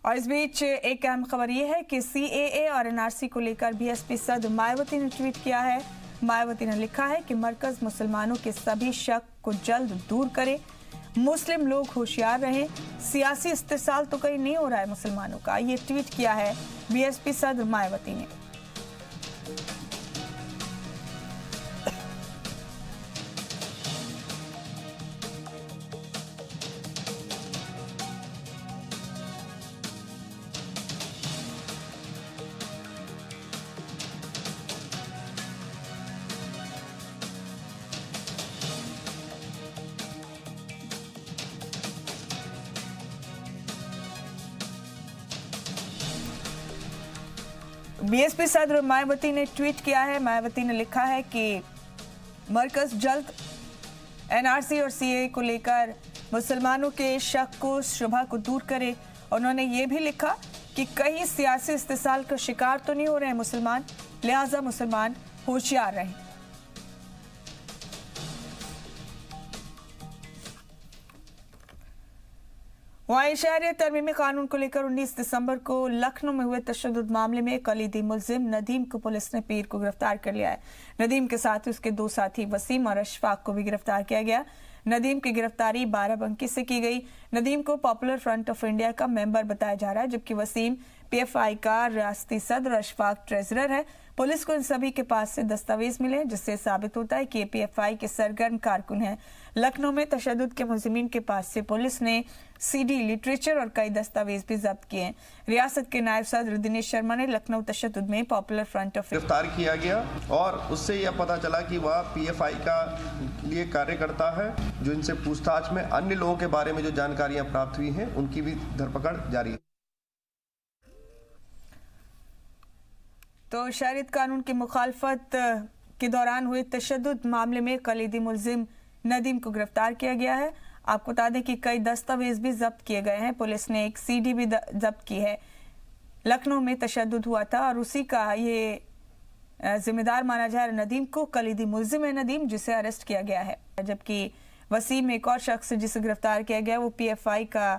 और इस बीच एक अहम खबर यह है कि सीएए और एनआरसी को लेकर बीएसपी सदर मायावती ने ट्वीट किया है। मायावती ने लिखा है कि मरकज मुसलमानों के सभी शक को जल्द दूर करे, मुस्लिम लोग होशियार रहें, सियासी इस्तेसाल तो कहीं नहीं हो रहा है मुसलमानों का। ये ट्वीट किया है बीएसपी सदर मायावती ने। बीएसपी सदर मायावती ने ट्वीट किया है। मायावती ने लिखा है कि मरकज जल्द एनआरसी और सीएए को लेकर मुसलमानों के शक को, शुबा को दूर करे। उन्होंने ये भी लिखा कि कहीं सियासी इस्तेसाल का शिकार तो नहीं हो रहे हैं मुसलमान, लिहाजा मुसलमान होशियार रहें। वहीं शहरियत तरमीमी कानून को लेकर 19 दिसंबर को लखनऊ में हुए तशद्दुद मामले में कलीदी मुलजिम नदीम को पुलिस ने पीर को गिरफ्तार कर लिया है। नदीम के साथ उसके 2 साथी वसीम और अशफाक को भी गिरफ्तार किया गया। नदीम की गिरफ्तारी बाराबंकी से की गई। नदीम को पॉपुलर फ्रंट ऑफ इंडिया का मेंबर बताया जा रहा है, जबकि वसीम पीएफआई का रियासती सदर, अशफाक ट्रेजरर है। पुलिस को इन सभी के पास से दस्तावेज मिले जिससे साबित होता है कि पीएफआई के सरगर्म कारकुन हैं। लखनऊ में तशद्दुद के मुलजिमीन के पास से पुलिस ने सीडी, लिटरेचर और कई दस्तावेज भी जब्त किए। रियासत के नायब सदर दिनेश शर्मा ने लखनऊ तशद्दुद में पॉपुलर फ्रंट ऑफ गिरफ्तार किया गया और उससे यह पता चला कि वह पीएफआई का लिए कार्य करता है। जो इनसे पूछताछ में अन्य लोगों के बारे में जो जानकारियां प्राप्त हुई हैं, उनकी भी धरपकड़ जारी है। तो शहरियत कानून की मुखालफत के दौरान हुए तशद्दुद मामले में कलीदी मुलजिम नदीम को गिरफ्तार किया गया है। आपको बता दें कि कई दस्तावेज भी जब्त किए गए हैं। पुलिस ने एक सीडी भी जब्त की है। लखनऊ में तशद्दुद हुआ था और उसी का ये जिम्मेदार माना जा रहा है नदीम को। कलीदी मुलजिम है नदीम, जिसे अरेस्ट किया गया है। जबकि वसीम एक और शख्स जिसे गिरफ्तार किया गया, वो पीएफआई का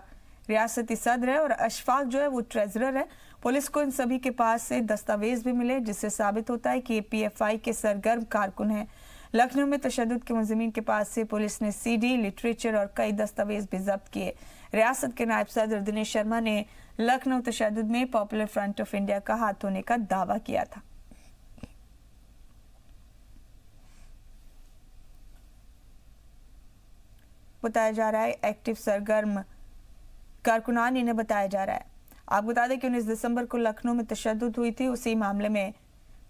रियासती सदर है और अशफाक जो है वो ट्रेजरर है। पुलिस को इन सभी के पास से दस्तावेज भी मिले जिससे साबित होता है कि ये पीएफआई के सरगर्म कारकुन हैं। लखनऊ में तशद्दुद के मुलजिमीन के पास से पुलिस ने सीडी, लिटरेचर और कई दस्तावेज भी जब्त किए। रियासत के नायब सदर दिनेश शर्मा ने लखनऊ तशद्दुद में पॉपुलर फ्रंट ऑफ इंडिया का हाथ होने का दावा किया था। बताया जा रहा है। एक्टिव सरगर्म कारकुनान इन्हें बताया जा रहा है। आपको बता दें कि 19 दिसंबर को लखनऊ में तशद्दुद हुई थी। उसी मामले में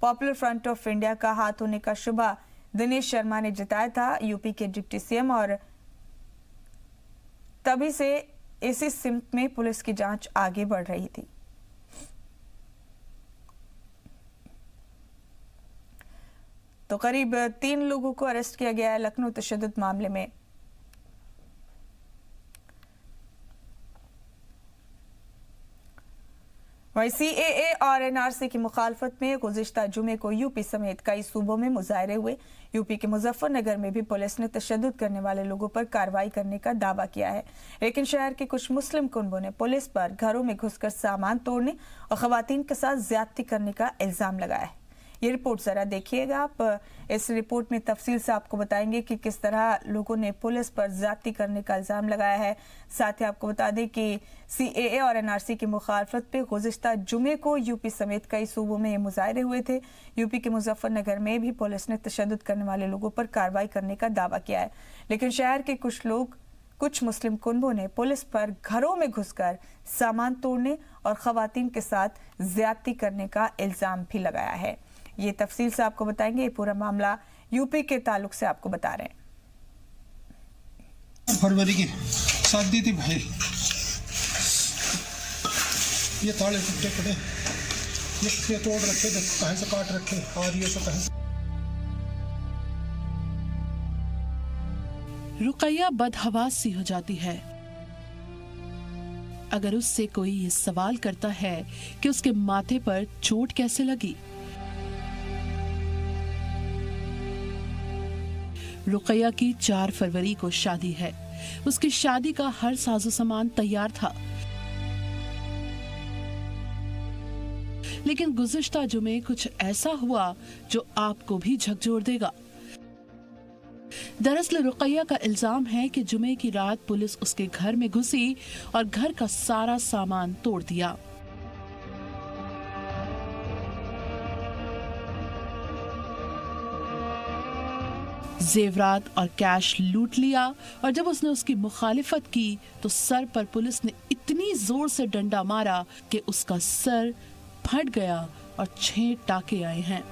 पॉपुलर फ्रंट ऑफ इंडिया का हाथ होने का शुबा दिनेश शर्मा ने जताया था, यूपी के डिप्टी सीएम, और तभी से इसी सिमत में पुलिस की जांच आगे बढ़ रही थी। तो करीब 3 लोगों को अरेस्ट किया गया है लखनऊ तशद्दुद मामले में। वहीं सीएए और एनआरसी की मुखालफत में गुज़िश्ता जुमे को यूपी समेत कई सूबों में मुजाहरे हुए। यूपी के मुजफ्फरनगर में भी पुलिस ने तशद्दुद करने वाले लोगों पर कार्रवाई करने का दावा किया है, लेकिन शहर के कुछ मुस्लिम कुनबों ने पुलिस पर घरों में घुसकर सामान तोड़ने और खवातीन के साथ ज्यादती करने का इल्जाम लगाया है। ये रिपोर्ट जरा देखिएगा आप। इस रिपोर्ट में तफसील से आपको बताएंगे कि किस तरह लोगों ने पुलिस पर ज्यादती करने का इल्जाम लगाया है। साथ ही आपको बता दें कि सीएए और एनआरसी की मुखालफत पे गुज़िश्ता जुमे को यूपी समेत कई सूबों में ये मुजाहरे हुए थे। यूपी के मुजफ्फरनगर में भी पुलिस ने तशद्दुद करने वाले लोगों पर कार्रवाई करने का दावा किया है, लेकिन शहर के कुछ मुस्लिम कुनबों ने पुलिस पर घरों में घुसकर सामान तोड़ने और खवातीन के साथ ज्यादती करने का इल्जाम भी लगाया है। ये तफसील से आपको बताएंगे। ये पूरा मामला यूपी के ताल्लुक से आपको बता रहे हैं। फरवरी की शादी थी भाई, ये ताले टूटे पड़े, ये तोड़ रखे, कहीं से काट रखे, और ये तो कहीं से। रुकैया बदहवास सी हो जाती है अगर उससे कोई ये सवाल करता है कि उसके माथे पर चोट कैसे लगी। रुकैया की 4 फरवरी को शादी है। उसकी शादी का हर साजो सामान तैयार था, लेकिन गुज़िश्ता जुमे कुछ ऐसा हुआ जो आपको भी झकझोर देगा। दरअसल रुकैया का इल्जाम है कि जुमे की रात पुलिस उसके घर में घुसी और घर का सारा सामान तोड़ दिया। जेवरात और कैश लूट लिया, और जब उसने उसकी मुखालिफत की तो सर पर पुलिस ने इतनी जोर से डंडा मारा कि उसका सर फट गया और 6 टाके आए हैं।